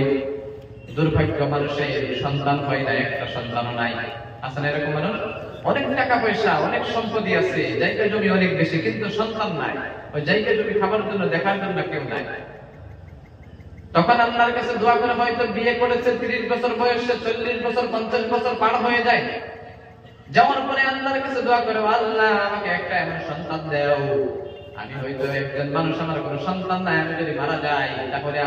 দুর্ভাগ্য মানুষের সন্তান হয় না, একটা সন্তানও নাই। আছে না এরকম মানুষ? অনেক টাকা পয়সা, অনেক সম্পত্তি আছে, জায়গা জমি অনেক বেশি, কিন্তু সন্তান নাই। ওই জায়গা জমি খাবার জন্য, দেখার জন্য কেউ নাই। তখন আল্লাহর কাছে দোয়া করে, হয়তো বিয়ে করেছে 30 বছর বয়সে, 40 বছর 50 বছর পার হয়ে যায়। যাওয়ার পরে আল্লাহর কাছে দোয়া করে, আল্লাহ আমাকে একটা এমন সন্তান দাও, আমি হয়তো একজন মানুষ, আমার কোনো সন্তান নাই, আমি যদি মারা যাই তাহলে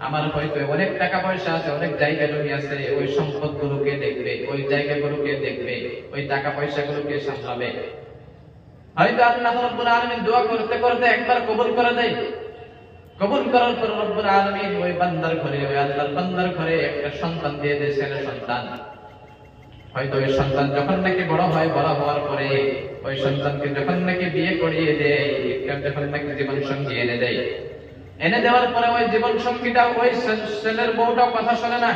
আমার হয়তো অনেক টাকা পয়সা আছে, অনেক জায়গা জমি আছে, ওই সম্পদ গুলোকে দেখবে, ওই জায়গাগুলোকে দেখবে, ওই টাকা পয়সা গুলোকে সামলাবে। হয়তো আল্লাহ রাব্বুল আলামিন দোয়া করতে করতে একবার কবুল করে দেয়। কবুল করার পর রব্বুল আলামিন ওই বান্দার ঘরে, ওই আল্লাহর বান্দার ঘরে একটা সন্তান দিয়ে দেয়, ছেলে সন্তান। হয়তো ওই সন্তান যখন নাকি বড় হয়, বড় হওয়ার পরে ওই সন্তানকে যখন নাকি বিয়ে করিয়ে দেয়, যখন নাকি জীবন সঙ্গী এনে দেয়, এনে দেওয়ার পরে ওই জীবন সঙ্গীটা, ওই ছেলের বউটাও কথা শোনে না,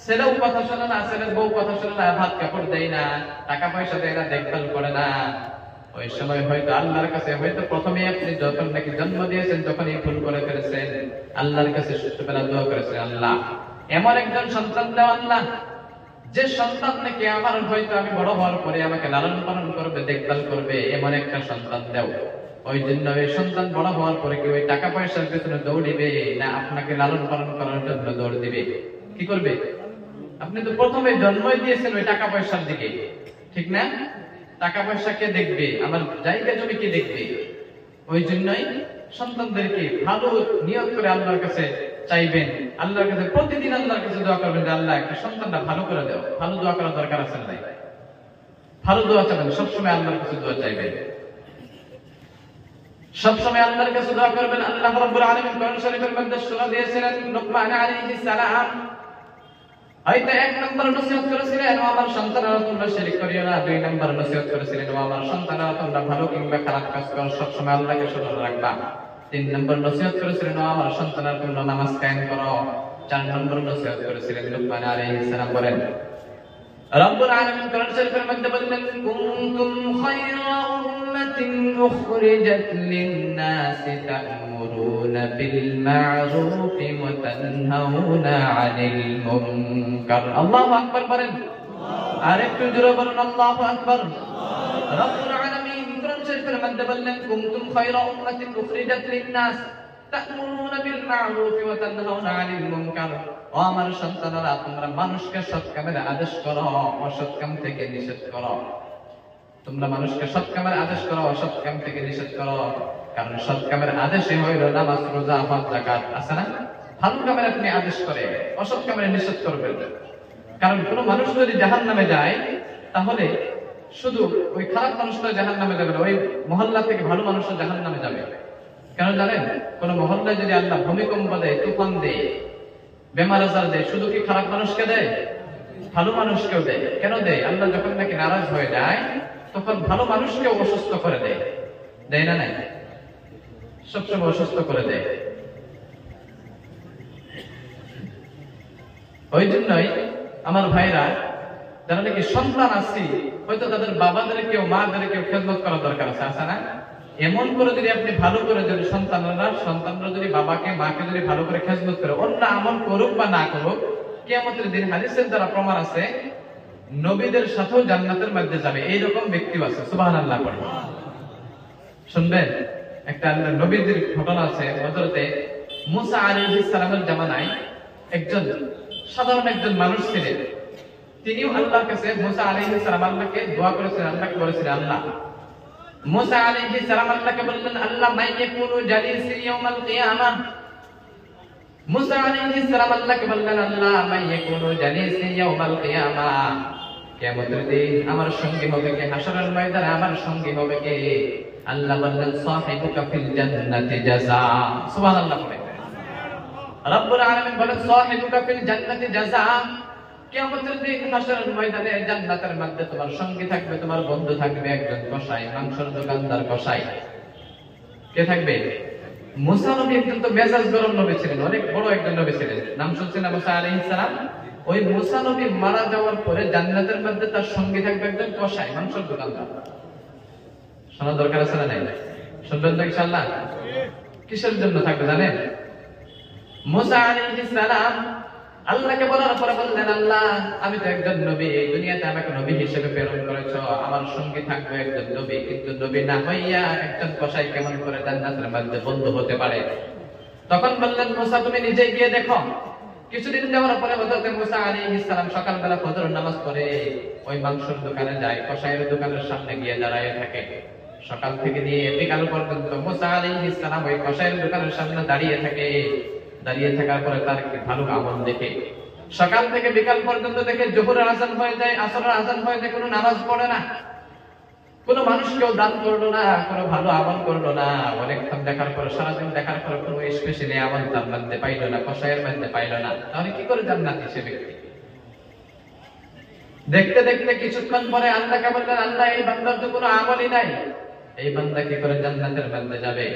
ছেলেও কথা শোনে না, ছেলের বউ কথা শোনে না, ভাত কাপড় দেয় না, টাকা পয়সা দেয় না, দেখভাল করে না। ওই সময় হয়তো আল্লাহর কাছে, হয়তো প্রথমে আপনি যখন নাকি জন্ম দিয়েছেন তখনই ভুল করে ফেলেছেন, আল্লাহর কাছে ছোটবেলা দোয়া করেছেন, আল্লাহ এমন একজন সন্তান দাও আল্লাহ, যে সন্তান নাকি আমার হয়তো আমি বড় হওয়ার পরে আমাকে লালন পালন করবে, দেখভাল করবে, এমন একটা সন্তান দাও। ওই জন্য ওই সন্তান বড় হওয়ার পরে কি ওই টাকা পয়সার পেছনে দৌড়িবে, না আপনাকে লালন পালন করার জন্য দৌড় দিবে? কি করবে? আপনি তো প্রথমে জন্মই দিয়েছেন ওই টাকা পয়সার দিকে, ঠিক না? টাকা পয়সা কে দেখবে? আমার জায়গা জমি কে দেখবে? ওই জন্যই সন্তানদেরকে ভালো নিয়ত করে আল্লাহর কাছে চাইবেন, আল্লাহর কাছে প্রতিদিন আল্লাহর কাছে দোয়া করবেন যে আল্লাহ একটা সন্তানটা ভালো করে দাও। ভালো দোয়া করার দরকার আছে না? ভালো দোয়া চাইবেন, সবসময় আল্লাহর কাছে দোয়া চাইবেন, সবসময় আল্লাহর কাছে দোয়া করবেন। আল্লাহ রাব্বুল আলামিন কোরআন শরীফের মধ্যে সূরা দিয়েছিলেন লুকমান আলাইহিস সালাম, হয়তো 1 নম্বর নসিহত করেছিলেন, ও আমার সন্তানেরা তোমরা শিরক করিও না। 2 নম্বর নসিহত করেছিলেন, ও আমার সন্তানেরা তোমরা ভালো কিংবা খারাপ কাজ করো, সবসময় আল্লাহকে স্মরণ রাখবা। 3 নম্বর নসিহত করেছিলেন, ও আমার সন্তানেরা তোমরা নামাজ কায়েম করো। 4 নম্বর নসিহত করেছিলেন লুকমান আলাইহিস সালাম। বলেন রব্বুল আলামিন কোরআন শরীফের মধ্যে বলেন, কুনতুম খায়রা উম্মাতিন উখরিজাত লিন-নাসি তা'মুরুনা বিল মা'রুফি ওয়া তানহাউনা 'আনিল মুনকার। আল্লাহু আকবার বলেন, আর একটু জোরে বলুন আল্লাহু আকবার। রব্বুল আলামিন কোরআন শরীফের মধ্যে বলেন, কুনতুম খায়রা উম্মাতিন উখরিজাত লিন-নাস তা'মুরুনা বিল মা'রুফি ওয়া তানহাউনা 'আনিল মুনকার। ও আমার সন্তানেরা, তোমরা মানুষকে সৎ কামের আদেশ করো, অসৎ কাম থেকে নিষেধ করো। তোমরা মানুষকে সৎ কামের আদেশ করো, অসৎ কাম থেকে নিষেধ করো। কারণ সৎ কামের আদেশই হইল নামাজ, রোজা, হজ, যাকাত, আছে না? ভালো কামের আপনি আদেশ করে, অসৎ কামের নিষেধ করবেন। কারণ কোন মানুষ যদি জাহান্নামে যায়, তাহলে শুধু ওই খারাপ মানুষটা জাহান্নামে যাবে না, ওই মহল্লা থেকে ভালো মানুষও জাহান্নামে যাবে। কেন জানেন? কোন মহল্লায় যদি আল্লাহ ভূমিকম্প দেয়, তুফান দেয়, বেমার আজার দেয়, শুধু কি খারাপ মানুষকে দেয়? ভালো মানুষকেও দেয়। কেন দেয়? আল্লাহ যখন নাকি নারাজ হয়ে যায়, তখন ভালো মানুষকেও অসুস্থ করে দেয়, দেয় না? নাই, সবসময় অসুস্থ করে দেয়। ওই জন্যই আমার ভাইরা, যারা নাকি সন্তান আছে, হয়তো তাদের বাবাদেরকেও মাদেরকেও খেদমত করা দরকার আছে, আছে না? এমন করে যদি আপনি ভালো করে, যদি সন্তানরা যদি বাবাকে মাকে যদি ভালো করে খেদমত করে, অন্য আমল করুক বা না করুক, কিয়ামতের দিন হাদিসের দ্বারা প্রমাণ আছে, নবীদের সাথেও জান্নাতের মধ্যে যাবে। এইরকম ব্যক্তিও আছে। সুবহানাল্লাহ পড়ুন। শুনবেন, একটা নবীদের ঘটনা আছে। হযরতে মুসা আলাইহিস সালামের জামানায় একজন সাধারণ একজন মানুষ ছিলেন। তিনিও আল্লাহর কাছে, মুসা আলাইহিস সালাম আল্লাহকে দোয়া করেছিলেন, আল্লাহকে বলেছিলেন, আল্লাহ, মুসা আলাইহিস সালাম আল্লাহকে বললেন, আল্লাহ মাইয়াকুনু জালিসি ইয়াউমাল কিয়ামাহ। মুসা আলাইহিস সালাম আল্লাহকে বললেন, আল্লাহ মাইয়াকুনু জালিসি ইয়াউমাল কিয়ামাহ, কিয়ামতের দিন আমার সঙ্গী হবে কে? হাশরের ময়দানে আমার সঙ্গী হবে কে? আল্লাহ বললেন, সাহিবুকা ফিল জান্নাতি জাযা। সুবহানাল্লাহ বলেন। রব্বুল আলামিন বলেন, সাহিবুকা ফিল জান্নাতি জাযা। কিয়ামতের দিন হাশরের ময়দানে জান্নাতের মধ্যে তোমার সঙ্গী থাকবে, তোমার বন্ধু থাকবে একজন কসাই, মাংসের দোকানদার কসাই। কে থাকবে? মুসা নবী একজন তো মেজাজ গরম নবী ছিলেন, অনেক বড় একজন নবী ছিলেন। নাম শুনছেন না মুসা আলাইহিস সালাম? ওই মুসা নবী মারা যাওয়ার পরে জান্নাতের মধ্যে তার সঙ্গী থাকবে একজন কসাই, মাংসের দোকানদার। শোনা দরকার আছে না? নাই? শুনবেন তো ইনশাআল্লাহ? কিসের জন্য থাকবে জানেন? মুসা আলাইহিস সালাম আল্লাহকে বলার পরে বললেন, আল্লাহ আমি তো একজন নবী, এই দুনিয়াতে আমাকে নবী হিসেবে প্রেরণ করেছো, আমার সঙ্গে থাকবে একজন নবী, কিন্তু নবী না হইয়া একজন কসাই কেমন করে জান্নাতের মধ্যে বন্ধু হতে পারে? তখন বললেন, মুসা তুমি নিজে গিয়ে দেখো। কিছুদিন যাওয়ার পরে হযরত মুসা আলাইহিস সালাম সকালবেলা ফজর নামাজ পড়ে ওই মাংসের দোকানে যায়, কসাইয়ের দোকানের সামনে গিয়ে দাঁড়ায় থাকে। সকাল থেকে নিয়ে বিকাল পর্যন্ত মুসা আলাইহিস সালাম ওই কসাইয়ের দোকানের সামনে দাঁড়িয়ে থাকে। দাঁড়িয়ে থাকার পরে তার একটি ভালো আমল দেখে, সকাল থেকে বিকাল পর্যন্ত দেখে জোহরের আযান হয়ে যায়, আসরের আযান হয়ে যায়, কোনো নামাজ পড়ে না, কোনো মানুষকেও দান করলো না, কোনো ভালো আমল করলো না। অনেকক্ষণ দেখার পর, সারাদিন দেখার পর কোনো স্পেশালি আমল তার মধ্যে পাইলো না, কসাইয়ের মধ্যে পাইলো না। তাহলে কি করে জান্নাতি সে ব্যক্তি? দেখতে দেখতে কিছুক্ষণ পরে আল্লাহকে বললেন, আল্লাহ এই বান্দার তো কোনো আমলই নাই, এই বান্দা কি করে জান্নাতের মধ্যে যাবে?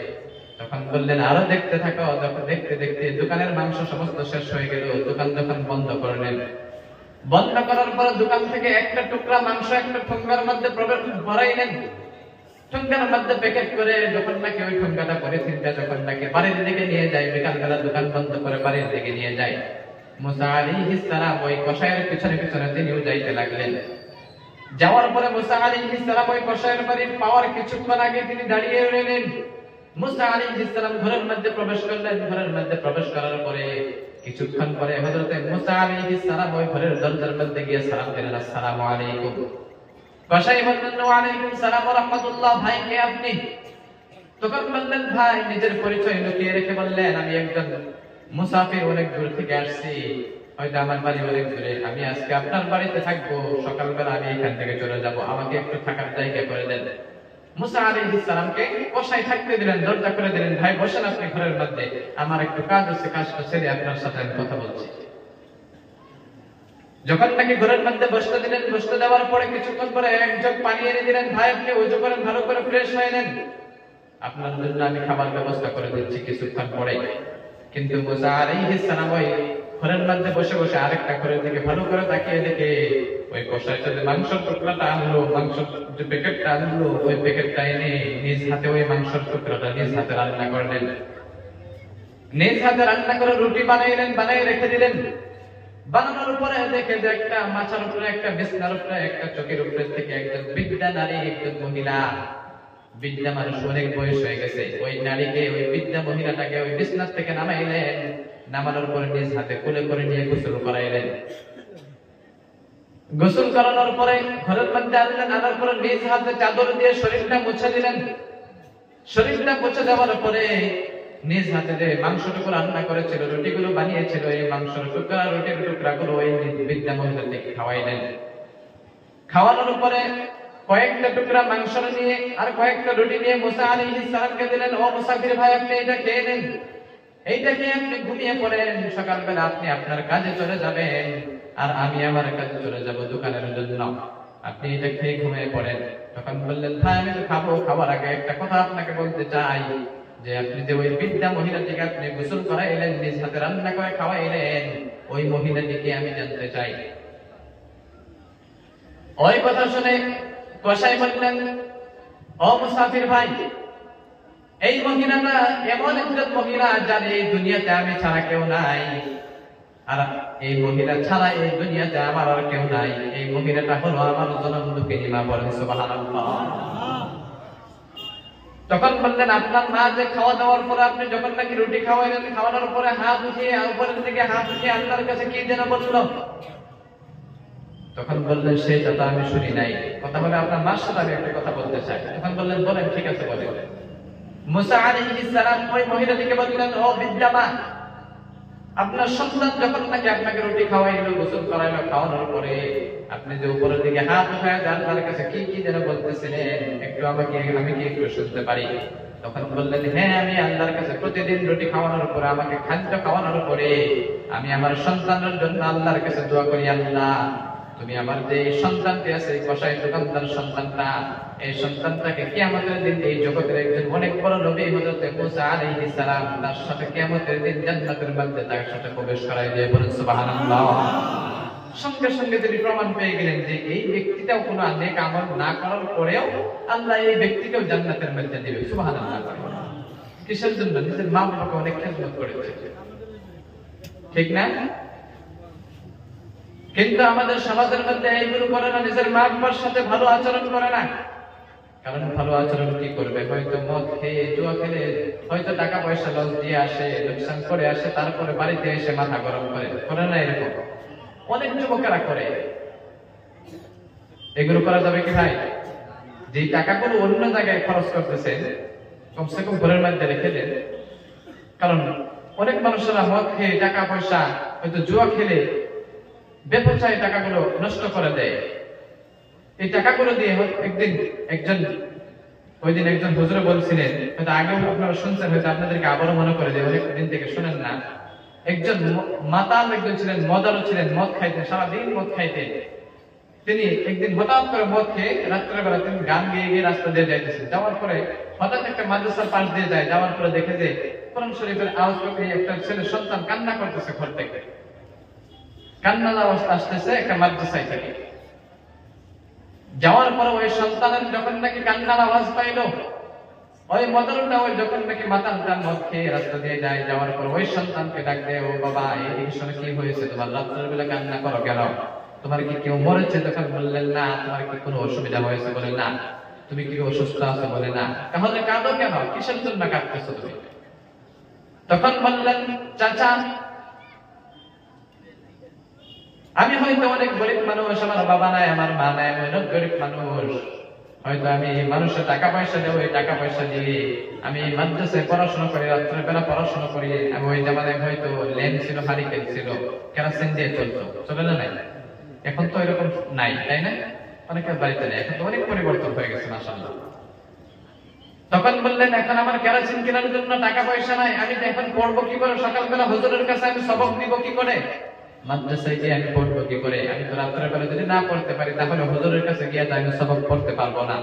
তখন বললেন, আরো দেখতে থাকো। যখন দেখতে দেখতে দোকানের মাংস সমস্ত শেষ হয়ে গেল, দোকান যখন বন্ধ করলেন, বন্ধ করার পর দোকান থেকে একটা টুকরা মাংস একটা ঠোঙ্গার মধ্যে ভরাইলেন। ঠোঙ্গার মধ্যে প্যাকেট করে যখন নাকি ওই ঠোঙ্গাটা পলিথিনটা যখন নাকি বাড়ির দিকে নিয়ে যায়, বিকালবেলা দোকান বন্ধ করে বাড়ির দিকে নিয়ে যায়, মুসা আলাইহিস সালাম ওই কসাইয়ের পিছনে পিছনে তিনিও যাইতে লাগলেন। যাওয়ার পরে মুসা আলাইহিস সালাম ওই কসাইয়ের বাড়ির পাওয়ার কিছুক্ষণ আগে তিনি দাঁড়িয়ে রইলেন। মুসা আলাইহিস সালাম ঘরের মধ্যে প্রবেশ করলেন। ঘরের মধ্যে প্রবেশ করার পরে কিছুক্ষণ পরে হযরত মুসা আলাইহিস সালাম ওই ঘরের দরজার মধ্যে গিয়ে সালাম দিলেন, আসসালামু আলাইকুম। কসাই বললেন, ওয়া আলাইকুম সালাম ওয়া রাহমাতুল্লাহ, ভাই কে আপনি? তখন বললেন, ভাই নিজের পরিচয় লুকিয়ে রেখে বললেন, আমি একজন মুসাফির, অনেক দূর থেকে আসছি, হয়তো আমার বাড়ি অনেক দূরে, আমি আজকে আপনার বাড়িতে থাকবো, সকালবেলা আমি এখান থেকে চলে যাব, আমাকে একটু থাকার জায়গা করে দেন। মুসা আলাইহিস সালামকে কসাই থাকতে দিলেন, দরজা করে দিলেন, ভাই বসেন আপনি ঘরের মধ্যে, আমার একটু কাজ আছে, কাজটা সেরে আপনার সাথে আমি কথা বলছি। যখন নাকি ঘরের মধ্যে বসতে দিলেন, বসতে দেওয়ার পরে কিছুক্ষণ পরে এক জগ পানি এনে দিলেন, ভাই আপনি ওযু করেন, ভালো করে ফ্রেশ হয়ে নেন, আপনার জন্য আমি খাবার ব্যবস্থা করে দিচ্ছি কিছুক্ষণ পরে। কিন্তু মুসা আলাইহিস সালাম ওই ঘরের মধ্যে বসে বসে আরেকটা ঘরের দিকে ভালো করে তাকিয়ে দেখে ওই কসাইটা যে মাংসের টুকরাটা আনলো, মাংসের যে প্যাকেটটা আনলো, ওই প্যাকেটটা এনে নিজ হাতে ওই মাংসের টুকরাটা নিজ হাতে রান্না করলেন। নিজ হাতে রান্না করে রুটি বানাইলেন, বানাই রেখে দিলেন। বানানোর উপরে দেখে যে একটা মাথার উপরে, একটা বিছানার উপরে, একটা চোখের উপরে থেকে একজন বৃদ্ধা নারী, একজন মহিলা, বৃদ্ধা মানুষ, অনেক বয়স হয়ে গেছে, ওই নারীকে, ওই বৃদ্ধা মহিলাটাকে ওই বিছানা থেকে নামাইলেন। নামানোর পরে নিজ হাতে কোলে করে নিয়ে গোসল করাইলেন। গোসল করানোর পরে ঘরের মধ্যে আনলেন, আনার পরে নিজ হাতে চাদর দিয়ে শরীরটা মুছে দিলেন। শরীরটা মুছে দেওয়ার পরে নিজ হাতে যে মাংসটুকু রান্না করেছিল, রুটিগুলো বানিয়েছিল, এই মাংসের টুকরা, রুটির টুকরাগুলো ওই বৃদ্ধা মহিলাকে খাওয়াইলেন। খাওয়ানোর পরে কয়েকটা টুকরা মাংস নিয়ে আর কয়েকটা রুটি নিয়ে মুসা আলাইহিস সালামকে দিলেন, ও মুসাফির ভাই আপনি এটা খেয়ে নেন, এইটা খেয়ে আপনি ঘুমিয়ে পড়েন, সকালবেলা আপনি আপনার কাজে চলে যাবেন, আর আমি আমার কাজে চলে যাব দোকানের জন্য, আপনি এটা খেয়ে ঘুমিয়ে পড়েন। তখন বললেন, ভাই আমি তো খাবো, খাবার আগে একটা কথা আপনাকে বলতে চাই, যে আপনি যে ওই বৃদ্ধা মহিলাটিকে আপনি গোসল করাইলেন, নিজ হাতে রান্না করে খাওয়াইলেন, ওই মহিলাটিকে আমি জানতে চাই। ওই কথা শুনে কসাই বললেন, ও মুসাফির ভাই, এই মহিলাটা এমন একজন মহিলা যার এই দুনিয়াতে আমি ছাড়া কেউ নাই, আর এই মহিলা ছাড়া এই দুনিয়াতে আমার আর কেউ নাই। এই মহিলাটা হলো আমার জনম দুঃখিনী মা, বলেন সুবহানাল্লাহ। তখন বললেন, আপনার মা যে খাওয়া দাওয়ার পরে আপনি যখন নাকি রুটি খাওয়াইলেন, খাওয়ানোর পরে হাত উঠিয়ে উপরের দিকে হাত উঠিয়ে আল্লাহর কাছে কি যেন বলল? তখন বললেন, সেটা তো আমি শুনি নাই, কথা বলে আপনার মার সাথে আমি একটা কথা বলতে চাই। তখন বললেন, বলেন। ঠিক আছে বলেন। মুসা আলাইহিস সালাম ওই মহিলাটিকে বললেন, ও বৃদ্ধা মা, আপনার সন্তান যখন নাকি আপনাকে রুটি খাওয়াইলো, গোসল করাইলো, খাওয়ানোর পরে আপনি যে উপরের দিকে হাত উঠায় আল্লাহর কাছে কি কি যেন বলতেছিলেন, একটু আমাকে, আমি কি একটু শুনতে পারি? তখন বললেন, হ্যাঁ, আমি আল্লাহর কাছে প্রতিদিন রুটি খাওয়ানোর পরে, আমাকে খাদ্য খাওয়ানোর পরে আমি আমার সন্তানের জন্য আল্লাহর কাছে দোয়া করি, আল্লাহ তুমি আমার যে সন্তানটি আছে, কসাই দোকানদার সন্তানটা, এই সন্তানটাকে কিয়ামতের দিন এই জগতের একজন অনেক বড় নবী হযরত মুসা আলাইহিস সালাম তার সাথে কিয়ামতের দিন জান্নাতের মধ্যে তার সাথে প্রবেশ করাই দিয়ে, বলেন সুবহানাল্লাহ। সঙ্গে সঙ্গে তিনি প্রমাণ পেয়ে গেলেন যে এই ব্যক্তিটাও কোনো নেক আমল না করার পরেও আল্লাহ এই ব্যক্তিকেও জান্নাতের মধ্যে দিবে, সুবহানাল্লাহ। কিসের জন্য? নিজের মা বাবাকে অনেক খেদমত করেছে, ঠিক না? কিন্তু আমাদের সমাজের মধ্যে এইগুলো করে না, নিজের মা বাবার সাথে ভালো আচরণ করে না। কারণ ভালো আচরণ কি করবে, হয়তো মদ খেয়ে জুয়া খেলে হয়তো টাকা পয়সা লস দিয়ে আসে, লোকসান করে আসে, তারপরে বাড়িতে এসে মাথা গরম করে না? এরকম অনেক যুবকেরা করে। এগুলো করা যাবে কি ভাই? যে টাকাগুলো অন্য জায়গায় খরচ করতেছেন কমসে কম ঘরের মধ্যে রেখে দেন। কারণ অনেক মানুষেরা মদ খেয়ে টাকা পয়সা হয়তো জুয়া খেলে বেপরোয়া টাকাগুলো নষ্ট করে দেয়। এই টাকাগুলো দিয়ে একজন হুজুর বলছিলেন, হয়তো আগেও আপনারা শুনছেন, হয়তো আপনাদেরকে আবারও মনে করে দেয়, অনেক দিন থেকে শুনেন না। একজন মাতাল একজন ছিলেন, মদারও ছিলেন, মদ খাইতেন, সারাদিন মদ খাইতেন। তিনি একদিন হঠাৎ করে মদ খেয়ে রাত্রেবেলা তিনি গান গিয়ে গিয়ে রাস্তা দিয়ে যাইতেছেন। যাওয়ার পরে হঠাৎ একটা মাদ্রাসার পাশ দিয়ে যায়। যাওয়ার পরে দেখে যে কোরআন শরীফের আওয়াজ করতে একটা ছেলে সন্তান কান্না করতেছে ঘর থেকে। কান্নার আওয়াজ আসতেছে একটা মাদ্রাসায় থেকে। যাওয়ার পরে ওই সন্তানের যখন নাকি কান্নার আওয়াজ পাইল, ওই মদরটা ওই যখন নাকি মাতালটা মদ খেয়ে রাস্তা দিয়ে যায়, যাওয়ার পর ওই সন্তানকে ডাক দেয়, ও বাবা এই সময় কি হয়েছে, তোমার রাত্রের বেলা কান্না করো কেন? তোমার কি কেউ মরেছে? তখন বললেন না। তোমার কি কোনো অসুবিধা হয়েছে? বলে না। তুমি কি অসুস্থ আছো? বলে না। তাহলে কাঁদো কেন? কিসের জন্য কাঁদতেছো তুমি? তখন বললেন, চাচা আমি হয়তো অনেক গরিব মানুষ, আমার বাবা নাই, আমার মা নাই, আমি অনেক গরিব মানুষ। হয়তো আমি মানুষের টাকা পয়সা দেবো, এই টাকা পয়সা দিয়ে আমি মাদ্রাসায় পড়াশোনা করি, রাত্রের বেলা পড়াশোনা করি। আমি ওই জামানায় হয়তো ল্যাম্প ছিল, হারিকেন ছিল, কেরোসিন দিয়ে চলতো, চলে না? নাই। এখন তো এরকম নাই, তাই না? অনেকের বাড়িতে নেই, এখন তো অনেক পরিবর্তন হয়ে গেছে মাশাআল্লাহ। তখন বললেন, এখন আমার কেরোসিন কেনার জন্য টাকা পয়সা নাই, আমি তো এখন পড়বো কি করে? সকালবেলা হুজুরের কাছে আমি সবক দিব কি করে? মাদ্রাসায় গিয়ে আমি পড়বো কি করে? আমি তো রাত্রের বেলা যদি না পড়তে পারি তাহলে হুজুরের কাছে গিয়ে তো আমি সবক পড়তে পারবো না।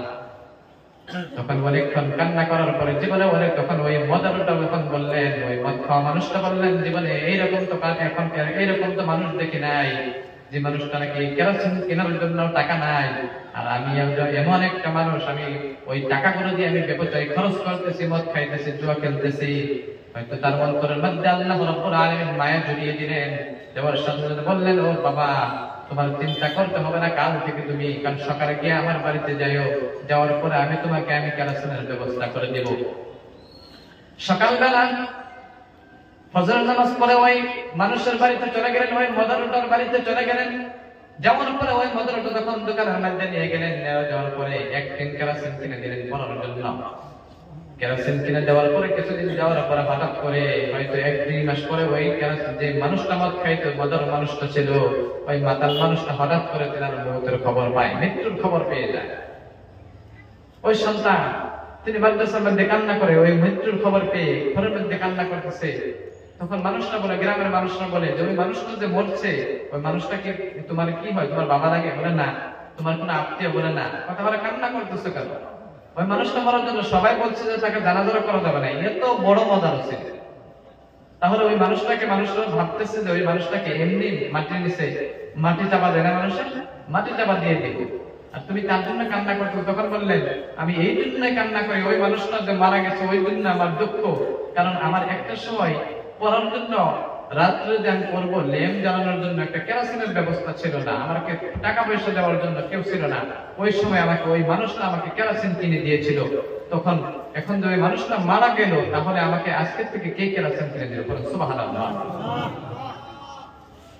তখন অনেকক্ষণ কান্না করার পরে জীবনে অনেক, তখন ওই মদারটা যখন বললেন, ওই মদ খাওয়া মানুষটা বললেন, জীবনে এইরকম তো এখন এইরকম তো মানুষ দেখি নাই, যে মানুষটা নাকি কেরোসিন কেনার জন্য টাকা নাই। আর আমি এমন একটা মানুষ, আমি ওই টাকাগুলো দিয়ে আমি বেপরোয়া খরচ করতেছি, মদ খাইতেছি, জুয়া খেলতেছি। হয়তো তার অন্তরের মধ্যে আল্লাহ রাব্বুল আলামিন মায়া জড়িয়ে দিলেন। দেওয়ার সাথে সাথে বললেন, ও বাবা তোমার চিন্তা করতে হবে না, কাল থেকে তুমি কাল সকালে গিয়ে আমার বাড়িতে যাইও, যাওয়ার পরে আমি তোমাকে কেরোসিনের ব্যবস্থা করে দেব। সকালবেলা ফজরের নামাজ পড়ে ওই মানুষের বাড়িতে চলে গেলেন, ওই মদরটার বাড়িতে চলে গেলেন। যাওয়ার পরে ওই মদরটা তখন দোকানের মধ্যে নিয়ে গেলেন, যাওয়ার পরে এক টিন কেরোসিন কিনে দিলেন পড়ার জন্য। কেরোসিন কিনে দেওয়ার পরে কিছুদিন যাওয়ার পরে হঠাৎ করে হয়তো 1-2 মাস পরে ওই কেরোসিন যে মানুষটা মদ খাইতো, মদর মানুষটা ছিল, ওই মাতাল মানুষটা হঠাৎ করে তার মৃত্যুর খবর পায়, মৃত্যুর খবর পেয়ে যায়। ওই সন্তান তিনি মাদ্রাসার মধ্যে কান্না করে, ওই মৃত্যুর খবর পেয়ে ঘরের মধ্যে কান্না করতেছে। তখন মানুষটা বলে, গ্রামের মানুষরা বলে যে ওই মানুষটা যে মরছে, ওই মানুষটাকে তোমার কি হয়? তোমার বাবা লাগে? বলে না। তোমার কোনো আত্মীয়? বলে না। কথা বলে, কান্না করতেছে কেন? ওই মানুষটা মরার জন্য সবাই বলছে যে তাকে জানাজা করা যাবে না। এত বড় মজার ছিল। তাহলে ওই মানুষটাকে মানুষরা ভাবতেছে যে ওই মানুষটাকে এমনি মাটির নিচে মাটি চাপা দেয় না, মানুষের মাটি চাপা দিয়ে দিব, আর তুমি তার জন্য কান্না করছো। তখন বললেন, আমি এই জন্যই কান্না করি, ওই মানুষটা যে মারা গেছে ওই জন্য আমার দুঃখ। কারণ আমার একটা সময় পড়ার জন্য রাত্রে যে আমি পড়বো, ল্যাম্প জ্বালানোর জন্য একটা কেরোসিনের ব্যবস্থা ছিল না, আমাকে টাকা পয়সা দেওয়ার জন্য কেউ ছিল না। ওই সময় আমাকে ওই মানুষটা আমাকে কেরোসিন কিনে দিয়েছিল। তখন এখন যে ওই মানুষটা মারা গেল, তাহলে আমাকে আজকের থেকে কে কেরোসিন কিনে দিল? সুবহানাল্লাহ।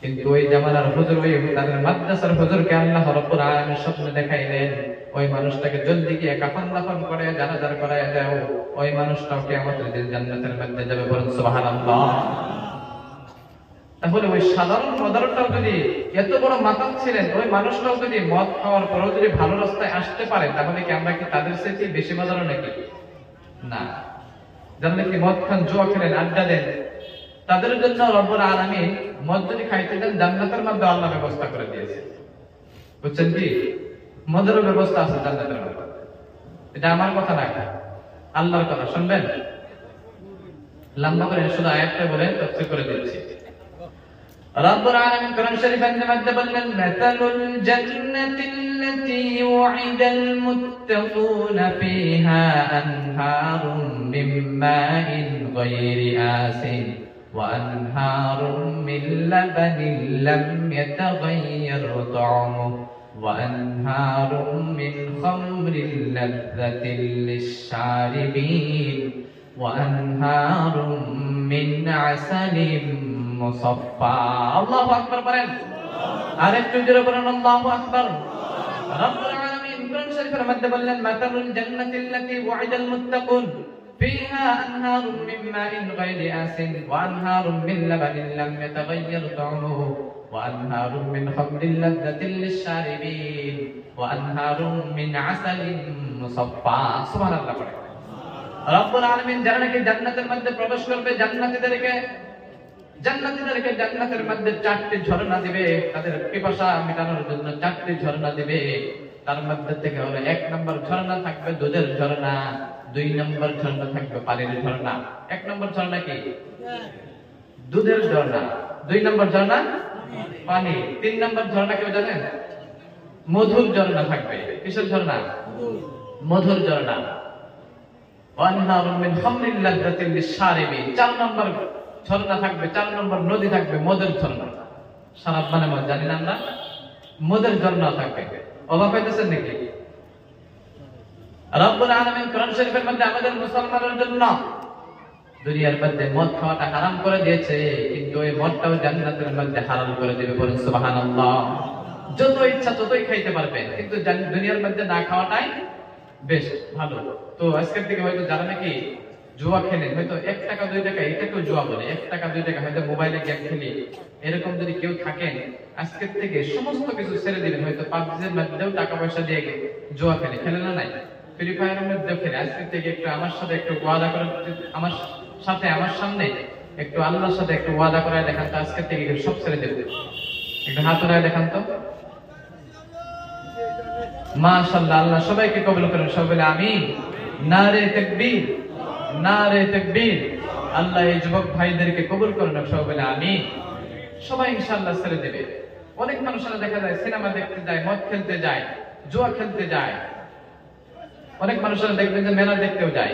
কিন্তু ওই জামানার হুজুর, ওই তাদের মাদ্রাসার হুজুরকে আল্লাহ রাব্বুল আলামিন স্বপ্নে দেখাইলেন, ওই মানুষটাকে জলদি গিয়ে কাফন দাফন করে জানাজা করায় দাও, ওই মানুষটাও কিয়ামতের দিন জান্নাতের মধ্যে যাবে। বলুন সুবহানাল্লাহ। তাহলে ওই সাধারণ মদরটাও যদি এত বড় মাতাল ছিলেন, ওই মানুষটাও যদি মদ খাওয়ার পরেও যদি ভালো রাস্তায় আসতে পারে, তাহলে কি আমরা কি তাদের সাথে বেশি মজার নাকি? না। যারা নাকি মদ খান, জুয়া খেলেন, আড্ডা দেন, তাদের জন্য রব্বুল আলামিন মদ যদি খাইতে দেন, জান্নাতের মধ্যে আল্লাহ ব্যবস্থা করে দিয়েছে। বুঝছেন কি? মদের ব্যবস্থা আছে জান্নাতের মধ্যে। এটা আমার কথা না, আল্লাহর কথা। শুনবেন? লম্বা করে শুধু আয়াতটা বলে তাফসীর করে দিচ্ছি। রব্বুল আলামিন কোরআন শরীফের মধ্যে বললেন, মাতালুল জান্নাতিল্লাতী ওয়াইদাল মুত্তাকুনা ফিহা আনহারুম মিন মাইন গায়রি আসিন وأنهار من لبن لم يتغير طعمه وأنهار من خمر لذة للشاربين وأنهار من عسل مصفى الله أكبر বলেন আরেকটু জোরে বলেন আল্লাহু আকবার রব্বুল আলামিন কোরআন শরীফের মধ্যে বললেন মাতালুল জান্নাতিল্লাতী ওয়াইদাল মুত্তাকুন فيها أنهار من ماء غير آسن وأنهار من لبن لم يتغير طعمه وأنهار من خمر لذة للشاربين وأنهار من عسل مصفى سبحان الله রব্বুল আলামিন যারা নাকি জান্নাতের মধ্যে প্রবেশ করবে জান্নাতীদেরকে জান্নাতের মধ্যে চারটি ঝর্ণা দিবে তাদের পিপাসা মেটানোর জন্য চারটি ঝর্ণা দিবে তার মধ্যে থেকে হলো এক নম্বর ঝর্ণা থাকবে দুধের ঝর্ণা দুই নম্বর ঝর্ণা থাকবে পানির ঝর্ণা এক নম্বর ঝর্ণা কি দুধের ঝর্ণা দুই নম্বর ঝর্ণা পানি তিন নম্বর ঝর্ণা কেউ জানেন মধুর ঝর্ণা থাকবে কিসের ঝর্ণা মধুর ঝর্ণা ওয়ানহারুম মিন খামরিল লাযযাতিল লিশারিবিন চার নম্বর ঝর্ণা থাকবে চার নম্বর নদী থাকবে মধুর ঝর্ণা সারাপ মানে জানি না আমরা মধুর ঝর্ণা থাকবে অবাক হইতেছেন নাকি রব্বুল আলামিন কোরআন শরীফের মধ্যে আমাদের মুসলমানদের জন্য দুনিয়ার মধ্যে মদ খাওয়াটা হারাম করে দিয়েছে কিন্তু ওই মদটাও জান্নাতের মধ্যে হারাম করে দিবে বলেন সুবহানাল্লাহ যত ইচ্ছা ততই খাইতে পারবেন কিন্তু দুনিয়ার মধ্যে না খাওয়াটাই বেশ ভালো তো আজকের থেকে হয়তো যারা নাকি জুয়া খেলেন হয়তো 1 টাকা 2 টাকা এটাকেও জুয়া বলে 1 টাকা 2 টাকা হয়তো মোবাইলে গেম খেলি এরকম যদি কেউ থাকেন আজকের থেকে সমস্ত কিছু ছেড়ে দিবেন হয়তো পাবজির মধ্যেও টাকা পয়সা দিয়ে জুয়া খেলে না নাই ফ্রি ফায়ারের মধ্যেও খেলে আজকের থেকে একটু আমার সাথে একটু ওয়াদা করে আমার সামনে একটু আল্লাহর সাথে একটু ওয়াদা করে দেখান তো আজকের থেকে সব ছেড়ে দেব একটু হাত উঠায় দেখান তো মাশাআল্লাহ আল্লাহ সবাইকে কবুল করেন সবাই বলে আমিন নারে তাকবীর নারে তাকবীর আল্লাহ এই যুবক ভাইদেরকে কবুল করুন সবাই বলে আমিন সবাই ইনশাআল্লাহ ছেড়ে দেবে অনেক মানুষরা দেখা যায় সিনেমা দেখতে যায় মদ খেলতে যায় জুয়া খেলতে যায় অনেক মানুষরা দেখবেন যে মেলা দেখতেও যায়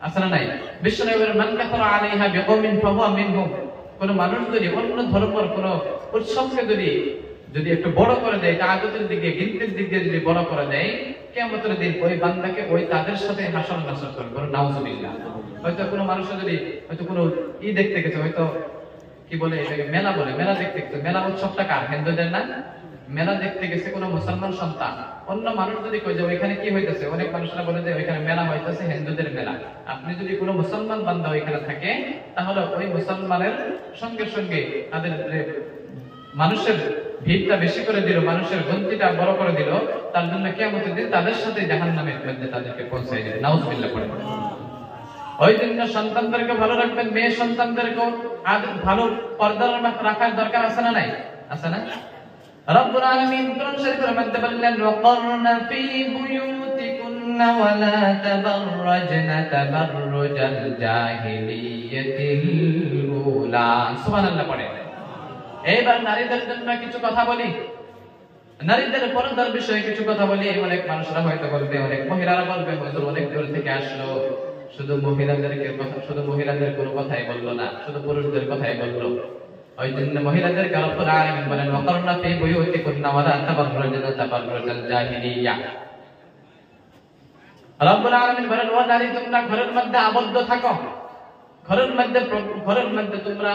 আসলে নাই বিশ্বনবী বলেন মান কাফারা আলাইহা বিকওমিন ফাহুয়া মিনহুম কোন মানুষ যদি অন্য ধর্মের কোন উৎসবকে যদি একটু বড় করে দেয় তাআদুদের দিকে গিনতির দিকে যদি বড় করে দেয় কিয়ামতের দিন ওই বান্দাকে ওই তাদের সাথে হাসর নাসর করবে নাউজুবিল্লাহ হয়তো কোনো মানুষ যদি হয়তো কোনো দেখতে গেছে হয়তো কি বলে এটাকে মেলা বলে মেলা দেখতে গেছে মেলা উৎসবটা কার হিন্দুদের না মেলা দেখতে গেছে কোনো মুসলমান সন্তান অন্য মানুষ যদি কই যে ওইখানে কি হইতেছে অনেক মানুষরা বলে যে ওইখানে মেলা হইতেছে হিন্দুদের মেলা আপনি যদি কোনো মুসলমান বান্দা ওইখানে থাকে তাহলে ওই মুসলমানের সঙ্গে সঙ্গে তাদের মানুষের ভিড়টা বেশি করে দিল মানুষের গন্তিটা বড় করে দিল তার জন্য কিয়ামতের দিন তাদের সাথে জাহান্নামের মধ্যে তাদেরকে পৌঁছায় দিবে নাউজুবিল্লাহ পড়ে ওই জন্য সন্তানদেরকে ভালো রাখবেন মেয়ে সন্তানদেরকেও ভালো পর্দার রাখার দরকার আছে না নাই আছে না রব্বুল আলামিন কোরআন শরীফের মধ্যে বললেন ওয়াকারনা ফি বুয়ুতিকুন্না ওয়ালা তাবাররাজনা তাবাররুজাল জাহিলিয়াতিল উলা সুবহানাল্লাহ পড়ে এইবার নারীদের জন্য কিছু কথা বলি নারীদের পর্দার বিষয়ে কিছু কথা বলি অনেক মানুষরা হয়তো বলবে অনেক মহিলারা বলবে হুজুর অনেক দূর থেকে আসলো শুধু মহিলাদের কোনো কথাই বললো না শুধু পুরুষদের কথাই বললো ওই জন্য মহিলাদের রব্বুল আলামিন বলেন ওয়াকারনা ফি বুয়ুতিকুন্না ওয়ালা তাবাররাজনা তাবাররুজাল জাহিলিয়া রব্বুল আলামিন বলেন ও নারী তোমরা ঘরের মধ্যে আবদ্ধ থাকো ঘরের মধ্যে তোমরা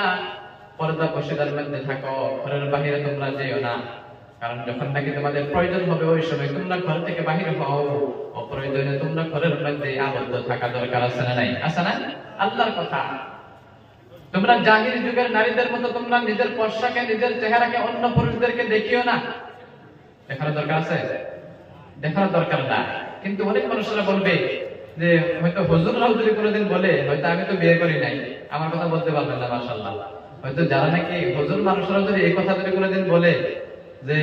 পর্দা পশিদার মধ্যে থাকো ঘরের বাইরে তোমরা যেও না কারণ যখন নাকি তোমাদের প্রয়োজন হবে ওই সময় তোমরা ঘর থেকে বাহির হও অপ্রয়োজনে তোমরা ঘরের মধ্যে আবদ্ধ থাকা দরকার আছে না নাই আছে না আল্লাহর কথা তোমরা জাহিলি যুগের নারীদের মতো তোমরা নিজের পোশাকে নিজের চেহারাকে অন্য পুরুষদেরকে দেখিও না দেখার দরকার আছে দেখার দরকার না কিন্তু অনেক মানুষরা বলবে যে হয়তো হুজুররাও যদি কোনোদিন বলে হয়তো আমি তো বিয়ে করি নাই আমার কথা বলতে পারবেন না মাশাআল্লাহ হয়তো যারা নাকি হুজুর মানুষরা যদি এই কথা যদি কোনোদিন বলে যে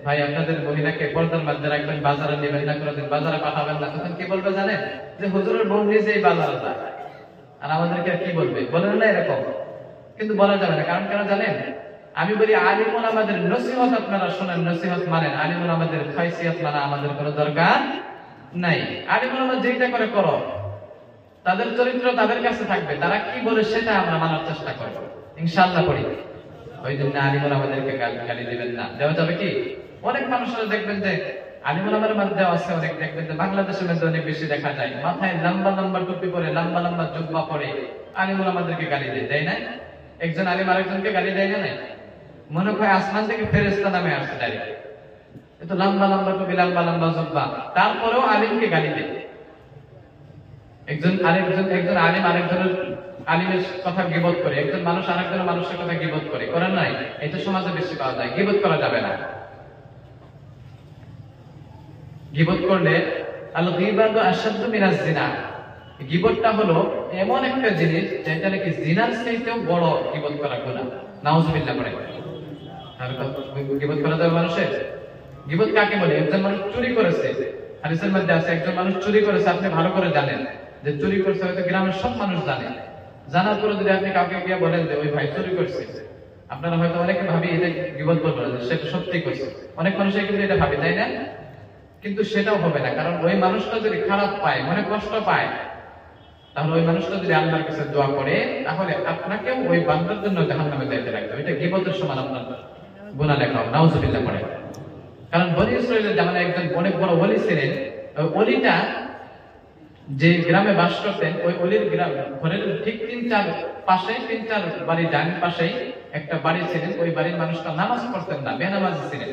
ভাই আপনাদের মহিলাকে পর্দার মধ্যে রাখবেন বাজারে নেবেন না কোনোদিন বাজারে পাঠাবেন না তখন কি বলবে জানেন যে হুজুরের বউ নিজেই বাজারে যায় আর আমাদেরকে কি বলবে বলেন না এরকম কিন্তু বলা যাবে না কারণ কেন জানেন আমি বলি আলিমুল আমাদের নসিহত আপনারা শুনেন নসিহত মানেন আলিমুল আমাদের খাইসিয়ত মানা আমাদের কোনো দরকার নাই আলিমুল আমাদের যেটা করে করো তাদের চরিত্র তাদের কাছে থাকবে, তারা কি বলে সেটা আমরা মানার চেষ্টা করব ইনশাআল্লাহ করি। ওই জন্য আলিমুল আমাদেরকে গালি দিবেন না। দেওয়া যাবে কি? অনেক মানুষরা দেখবেন যে আলিমুল আমার মধ্যে আছে, অনেক দেখবেন যে বাংলাদেশের মধ্যে অনেক বেশি দেখা যায়, মাথায় লম্বা লম্বা টুপি পরে, লম্বা লম্বা জুব্বা পরে আলিমুল আমাদেরকে গালি দেয় না? একজন আলিম আরেকজনকে গালি দেয় না? মনে হয় আসমান থেকে ফেরেশতা নামে আসছে ডাইরেক্ট। এত লম্বা লম্বা টুপি, লম্বা লম্বা জুব্বা, তারপরেও আলিমকে গালি দেয়। একজন আলিম আরেকজনের আলিমের কথা গীবত করে, একজন মানুষ আরেকজন মানুষের কথা গীবত করে, করেন নাই? এটা সমাজে বেশি পাওয়া যায়। গীবত করা যাবে না। গীবত করলে আল-গীবাতু আশাদ্দু মিনাজ জিনা, গীবতটা হলো এমন একটা জিনিস যেটা নাকি জিনার চাইতেও বড় গীবত করা গুনাহ। নাউজুবিল্লাহ পড়ে। আর গীবত করা যাবে মানুষের? গীবত কাকে বলে? একজন মানুষ চুরি করেছে, হাদিসের মধ্যে আছে একজন মানুষ চুরি করেছে, আপনি ভালো করে জানেন যে চুরি করছে, হয়তো গ্রামের সব মানুষ জানে। জানার পরে যদি আপনি কাউকে গিয়ে বলেন যে ওই ভাই চুরি করছে, আপনারা হয়তো অনেকে ভাবি এটা গীবত বলবো না, সেটা সত্যি করছে। অনেক মানুষই কিন্তু এটা ভাবে, তাই না? কিন্তু সেটাও হবে না, কারণ ওই মানুষটা যদি খারাপ পায়, মনে কষ্ট পায়, তাহলে ওই মানুষটা যদি আল্লাহর কাছে দোয়া করে, তাহলে আপনাকেও ওই বান্দার জন্য জাহান্নামে যাইতে লাগবে। ওইটা গীবতের সমান আপনার গুনাহ লেখা হবে। নাউজুবিল্লাহ পড়ে। কারণ বনী ইসরাঈলের জামানায় একজন অনেক বড় ওলি ছিলেন। ওই ওলিটা যে গ্রামে বাস করতেন, ওই ওলির গ্রাম ঘরের ঠিক 3-4 পাশে, 3-4 বাড়ি ডান পাশেই একটা বাড়ি ছিলেন। ওই বাড়ির মানুষটা নামাজ পড়তেন না, বেনামাজি ছিলেন,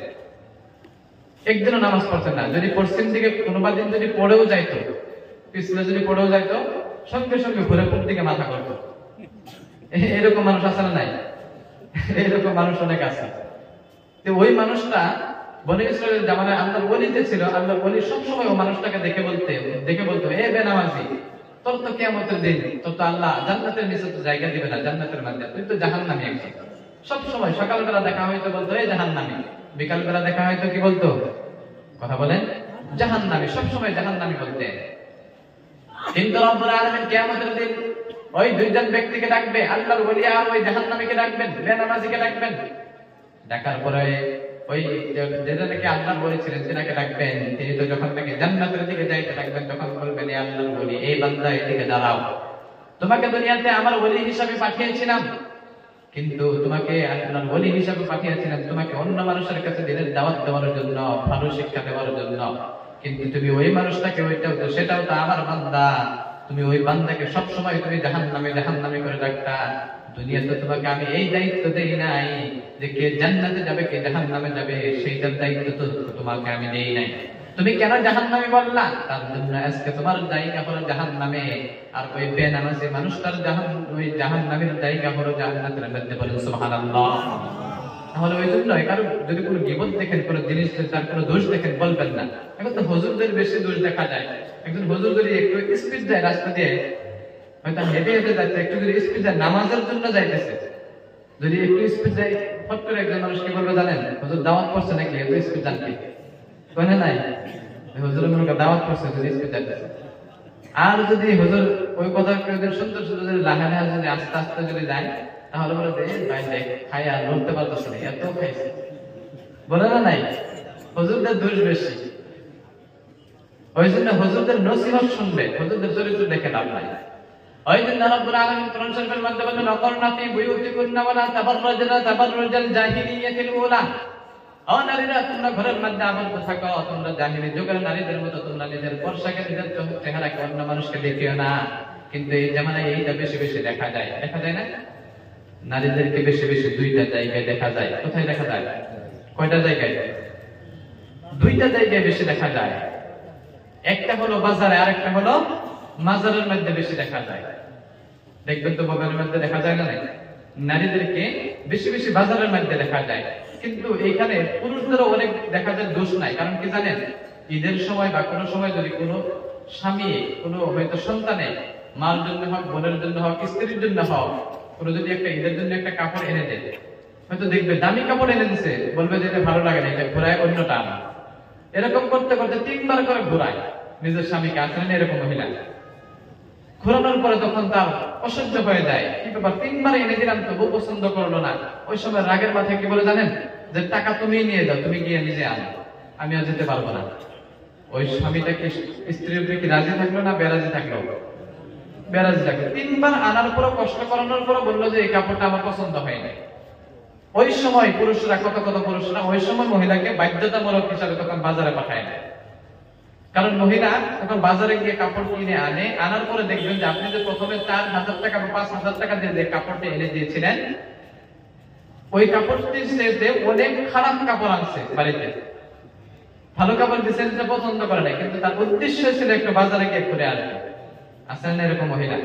একদিনও নামাজ পড়তেন না। যদি পশ্চিম দিকে কোনোবা দিন যদি পড়েও যাইতো, পিছলে যদি পড়েও যাইতো, সঙ্গে সঙ্গে ঘুরে পূর্ব দিকে মাথা করতো। এরকম মানুষ আছে না নাই? এরকম মানুষ অনেক আছে। তো ওই মানুষটা বনী ইসরাঈলের জামানায় আল্লাহর ওলিতে ছিল। আল্লাহর ওলি সবসময় ওই মানুষটাকে দেখে বলতো, এ বেনামাজি, তোর তো কিয়ামতের দিন, তোর তো আল্লাহ জান্নাতের নিচে তো জায়গা দিবে না, জান্নাতের মধ্যে তুই তো জাহান্নামী একজন। সবসময় সকালবেলা দেখা হয়তো বলতো এ জাহান্নামী, বিকালবেলা দেখা হয়তো কি বলতো? কথা বলেন, জাহান্নামী। সবসময় জাহান্নামী বলতে। কিন্তু রব্বুল আলামিন কিয়ামতের দিন ওই দুইজন ব্যক্তিকে ডাকবে, আল্লাহর ওলি আর ওই জাহান্নামীকে ডাকবেন, বেনামাজিকে ডাকবেন। ডাকার পরে ওই যেটা নাকি আল্লাহর ওলি ছিলেন তিনাকে ডাকবেন। তিনি তো যখন নাকি জান্নাতের দিকে যাইতে থাকবেন, তখন বলবেন, এ আল্লাহর ওলি, এই বান্দা এদিকে দাঁড়াও, তোমাকে দুনিয়াতে আমার ওলি হিসাবে পাঠিয়েছিলাম, কিন্তু তোমাকে আল্লাহর ওলি হিসাবে পাঠিয়েছিলাম তোমাকে অন্য মানুষের কাছে দিনের দাওয়াত দেওয়ার জন্য, ভালো শিক্ষা দেওয়ার জন্য। কিন্তু তুমি ওই মানুষটাকে, সেটাও তো আমার বান্দা, তুমি ওই বান্দাকে সবসময় তুমি জাহান্নামে করে রাখতা। দুনিয়াতে তোমাকে আমি এই দায়িত্ব দেই নাই যে কে জান্নাতে যাবে কে জাহান্নামে যাবে, সেইটার দায়িত্ব তো তোমাকে আমি দেই নাই। তুমি কেন জাহান্নামে বললা? তার জন্য আজকে তোমার জায়গা হলো জাহান্নামে, আর ওই বেনামাজি মানুষটার ওই জাহান্নামের জায়গা হলো জান্নাতের মধ্যে। বলেন সুবহানাল্লাহ। তাহলে ওই জন্য কারো যদি কোনো গীবত দেখেন, কোনো জিনিস তার কোনো দোষ দেখেন, বলবেন না। এখন তো হুজুরদের বেশি দোষ দেখা যায়। একজন হুজুর যদি একটু স্পিড যায় রাস্তা দিয়ে, হয়তো হেঁটে হেঁটে যাচ্ছে, একটু যদি স্পিড যায়, নামাজের জন্য যাইতেছে, যদি একটু স্পিড যায়, ফট করে একজন মানুষ কি বলবে জানেন? হুজুর দাওয়াত করছে নাকি, এত স্পিড যান কি? কনে নাই হুজুরের মনে দাওয়াত করছে, যদি স্পিড যাইতেছে। আর যদি হুজুর ওই কথা সুন্দর সুন্দর যদি লাহা লাহা যদি আস্তে আস্তে যদি যায়, তাহলে বলে ভাই দেখ খাই আর লড়তে পারতেছে না, এত খাইছে, বলে না নাই? হুজুরদের দোষ বেশি। ওই জন্য হুজুরদের নসিহত শুনবে, হুজুরদের চরিত্র দেখে লাভ নাই। ওই জন্য রব্বুল আলামিন কোরআন শরীফের মধ্যে বলেন, ওয়াকারনা ফি বুয়ুতিকুন্না ওয়া লা তাবাররাজনা তাবাররুজাল জাহিলিয়াতিল উলা। ও নারীরা, তোমরা ঘরের মধ্যে আবদ্ধ থাকো, তোমরা জাহিলি যুগের নারীদের মতো তোমরা নিজের পোশাকে, নিজের চেহারাকে অন্য মানুষকে দেখিও না। কিন্তু এই জামানায় এইটা বেশি বেশি দেখা যায়, দেখা যায় না? নারীদেরকে বেশি বেশি দুইটা জায়গায় দেখা যায়। কোথায় দেখা যায়? কয়টা জায়গায়? দুইটা জায়গায় বেশি দেখা যায়। একটা হলো বাজারে, আরেকটা হলো মাজারের মধ্যে বেশি দেখা যায়। দেখবেন তো বাজারের মধ্যে দেখা যায় না? নারীদেরকে বেশি বেশি বাজারের মধ্যে দেখা যায়। কিন্তু এখানে পুরুষদেরও অনেক দেখা যায়, দোষ নাই। কারণ কি জানেন? ঈদের সময় বা কোনো সময় যদি কোনো স্বামী কোনো হয়তো সন্তানে, মার জন্য হোক, বোনের জন্য হোক, স্ত্রীর জন্য হোক, কোনো যদি একটা ঈদের জন্য একটা কাপড় এনে দেয়, হয়তো দেখবে দামি কাপড় এনে দিছে, বলবে যে এটা ভালো লাগে না, এটা ঘোরায় অন্যটা আনা। এরকম করতে করতে 3 বার করে ঘোরায় নিজের স্বামীকে। আসলে এরকম মহিলা ঘোরানোর পরে তখন তার অসহ্য হয়ে যায়, কি ব্যাপার 3 বার এনে দিলাম তবু পছন্দ করলো না। ওই সময় রাগের মাথায় কি বলে জানেন? যে টাকা তুমি নিয়ে যাও, তুমি গিয়ে নিজে আনো, আমি আর যেতে পারবো না। ওই স্বামীটা কি স্ত্রীর উপরে কি রাজি থাকলো না বেরাজি থাকলো? বেরাজ লাগে। 3 বার আনার পর কষ্ট করানোর পর বললো যে এই কাপড়টা আমার পছন্দ হয় না। ওই সময় পুরুষরা কত পুরুষরা ওই সময় মহিলাকে বাধ্যতামূলক হিসাবে তখন বাজারে পাঠায় না। কারণ মহিলা তখন বাজারে গিয়ে কাপড় কিনে আনে, আনার পরে দেখবেন যে আপনি যে প্রথমে 4000 টাকা বা 5000 টাকা দিয়ে যে কাপড়টা এনে দিয়েছিলেন, ওই কাপড়টির চেয়ে অনেক খারাপ কাপড় আনছে বাড়িতে। ভালো কাপড় দিচ্ছেন যে পছন্দ করে না, কিন্তু তার উদ্দেশ্য ছিল একটু বাজারে গিয়ে ঘুরে আসবে। আসেন না এরকম মহিলা?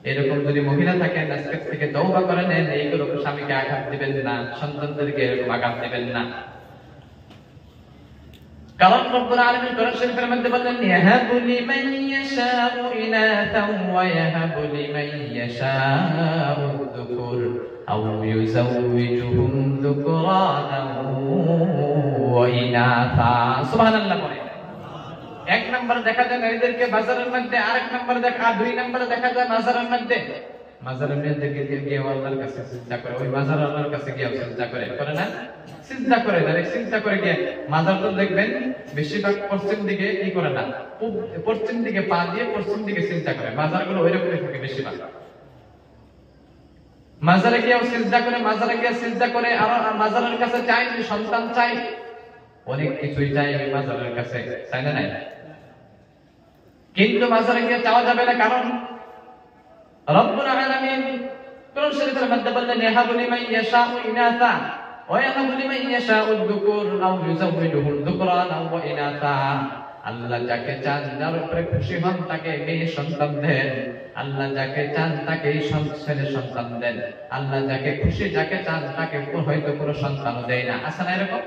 এরকম যদি মহিলা থাকেন আজকে থেকে তওবা করে নেন, এইগুলো স্বামীকে আঘাত দিবেন না, সন্তানদেরকে এরকম আঘাত দিবেন না। কারণ রব্বুল আলামিন কোরআন শরীফের মধ্যে বলেন ইয়াহাবু লিমান ইয়াশাউ ইনাতান ওয়া ইয়াহাবু লিমান ইয়াশাউ যুকুর আও ইউযাওবিজুহুম যুকরানান ওয়া ইনাথা। সুবহানাল্লাহ বলে। এক নাম্বার দেখা যায় নারীদেরকে বাজারের মধ্যে, আরেক নাম্বার দেখা, 2 নম্বরে দেখা যায় মাজারের মধ্যে। মাজারের মধ্যে গিয়ে আল্লাহর কাছে সিজদা করে, ওই মাজার আল্লাহর কাছে গিয়ে সিজদা করে না? সিজদা করে, ডাইরেক্ট সিজদা করে গিয়ে মাজার তো দেখবেন বেশিরভাগ পশ্চিম দিকে কি করে না, পশ্চিম দিকে পা দিয়ে পশ্চিম দিকে সিজদা করে। মাজারগুলো ওইরকমই থাকে বেশিরভাগ। মাজারে গিয়ে সিজদা করে, মাজারে গিয়ে সিজদা করে, আর মাজারের কাছে চাই সন্তান, চাই অনেক কিছুই চাই মাজারের কাছে, চাই না? নাই। কিন্তু মাজারে গিয়ে চাওয়া যাবে না, কারণ রব্বুল আলামিন কোরআন শরীফের মধ্যে বললেন ইয়াহাবু লিমান ইয়াশাউ ইনাসা ওয়া ইয়াহাবু লিমান ইয়াশাউ যুকুর আও ইউযাওবিজুহুম যুকরানান ওয়া ইনাসা। আল্লাহ যাকে চান, যার উপরে খুশি হন তাকে মেয়ে সন্তান দেন। আল্লাহ যাকে চান তাকে ছেলে সন্তান দেন। আল্লাহ যাকে খুশি, যাকে চান তাকে হয়তো কোনো সন্তানও দেয় না। আছে না এরকম?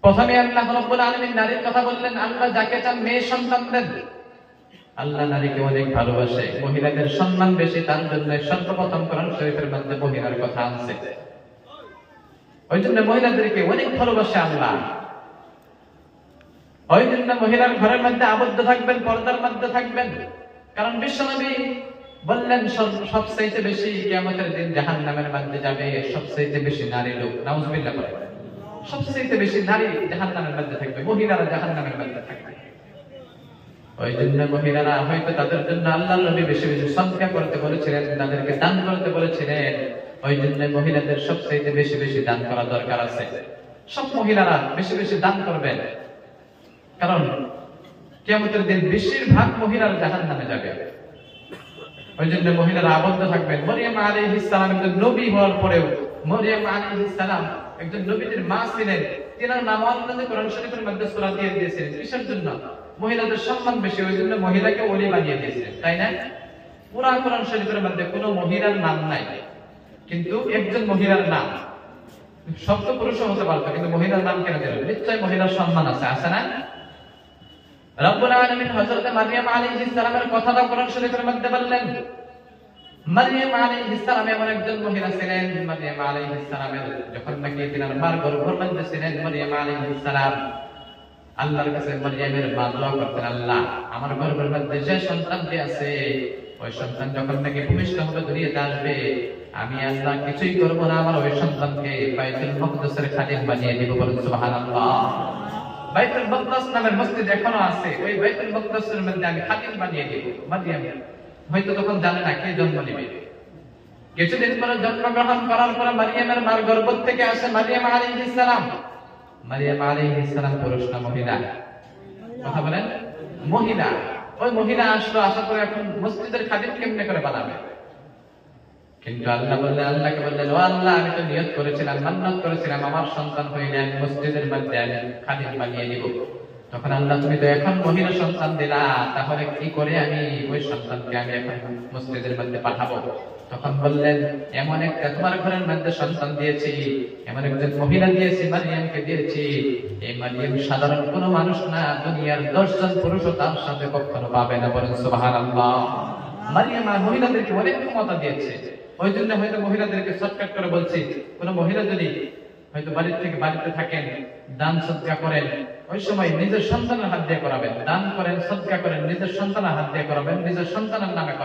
প্রথমে আল্লাহ রাব্বুল আলামিন নারীর কথা বললেন, আল্লাহ যাকে চান মেয়ে সন্তান দেন। আল্লাহ নারীকে অনেক ভালোবাসে, মহিলাদের সম্মান বেশি, তার জন্য সর্বপ্রথম কোরআন শরীফের মধ্যে মহিলার কথা আনছে। ওই জন্য মহিলাদেরকে অনেক ভালোবাসে আল্লাহ। ওই জন্য মহিলার ঘরের মধ্যে আবদ্ধ থাকবেন, পর্দার মধ্যে থাকবেন। কারণ বিশ্বনবী বললেন সবচাইতে বেশি কিয়ামতের দিন জাহান্নামের মধ্যে যাবে সবচাইতে বেশি নারী লোক। নাউজুবিল্লাহ বলে। সবচাইতে বেশি নারী জাহান্নামের মধ্যে থাকবে, মহিলারা জাহান্নামের মধ্যে থাকবে। ওই জন্য মহিলারা হয়তো তাদের জন্য আল্লাহর নবী বেশি বেশি সদকা করতে বলেছিলেন, তাদেরকে দান করতে বলেছিলেন। ওই জন্য মহিলাদের সবচাইতে বেশি বেশি দান করা দরকার আছে। সব মহিলারা বেশি বেশি দান করবেন, কারণ কিয়ামতের দিন বেশিরভাগ মহিলারা জাহান্নামে যাবে। ওই জন্য মহিলারা আবদ্ধ থাকবেন। মরিয়ম আলাইহিস সালাম একজন নবী হওয়ার পরেও, মরিয়ম আলাইহিস সালাম একজন নবীদের মা ছিলেন, তিনার নাম আল্লাহ কোরআন শরীফের মধ্যে সূরা দিয়ে দিয়েছেন। কিসের জন্য? মহিলাদের সম্মান বেশি, ওই জন্য মহিলাকে ওলি বানিয়ে দিয়েছেন, তাই না? পুরা কোরআন শরীফের মধ্যে কোনো মহিলার নাম নাই, কিন্তু একজন মহিলার নাম। সব তো পুরুষও হতে পারতো, কিন্তু মহিলার নাম কেন দিলেন? নিশ্চয় মহিলার সম্মান আছে, আছে না? রব্বুল আলামিন হযরত মারইয়াম আলাইহিস সালামের কথাটা কোরআন শরীফের মধ্যে বললেন। মারইয়াম আলাইহিস সালাম এমন একজন মহিলা ছিলেন, মারইয়াম আলাইহিস সালামের যখন নাকি তিনার মার গর্ভের মধ্যে ছিলেন, মারইয়াম আলাইহিস সালাম আল্লাহর কাছে মারইয়ামের মা দোয়া করতেন, আল্লাহ আমার গর্ভের মধ্যে যে সন্তানটি আছে, ওই সন্তান যখন নাকি ভূমিষ্ঠ হবে, দুনিয়াতে আসবে, আমি আল্লাহ কিছুই করব না, আমার ওই সন্তানকে বাইতুল মাকদাসের খাদিম বানিয়ে দিব। বলুন সুবহানাল্লাহ। বাইতুল মাকদাস নামের মসজিদ এখনো আছে, ওই বাইতুল মাকদাসের মধ্যে আমি খাদিম বানিয়ে দিব। মারইয়াম হয়তো তখন জানে না কে জন্ম নেবে। কিছুদিন পরে জন্মগ্রহণ করার পরে মারইয়ামের মার গর্ভ থেকে আসে মারইয়াম আলাইহিস সালাম। মারইয়াম আলাইহিস সালাম পুরুষ না মহিলা? কথা বলেন। মহিলা। ওই মহিলা আসলো, আসার পরে এখন মসজিদের খাদিম কেমনে করে বানাবে? কিন্তু আল্লাহকে বললেন, ও আল্লাহ, আমি তো নিয়ত করেছিলাম, মান্নাত করেছিলাম, আমার সন্তান হইলে আমি মসজিদের মধ্যে আমি খাদিম বানিয়ে দিব। তখন আল্লাহ, তুমি তো এখন মহিলা সন্তান দিলা, তাহলে কি করে আমি ওই সন্তানকে আমি এখন মসজিদের মধ্যে পাঠাবো? তখন বললেন, এমন একটা তোমার ঘরের মধ্যে সন্তান দিয়েছি, এমন একজন মহিলা দিয়েছি, মারইয়ামকে দিয়েছি। এই মারইয়াম সাধারণ কোনো মানুষ না, দুনিয়ার 10 জন পুরুষও তার সাথে কখনো পাবে না। বলেন সুবহানাল্লাহ। মারইয়াম মহিলাদেরকে অনেক ক্ষমতা দিয়েছে। ওই জন্য হয়তো মহিলাদেরকে শর্টকাট করে বলছি, কোন মহিলা যদি হয়তো বাড়িতে থাকেন, দান সদকা করেন, ওই সময় নিজের সন্তানের হাত দিয়ে করাবেন। দান করেন, সদকা করেন, নিজের সন্তানের হাত দিয়ে করাবেন, নিজের সন্তানের নামে করাবেন।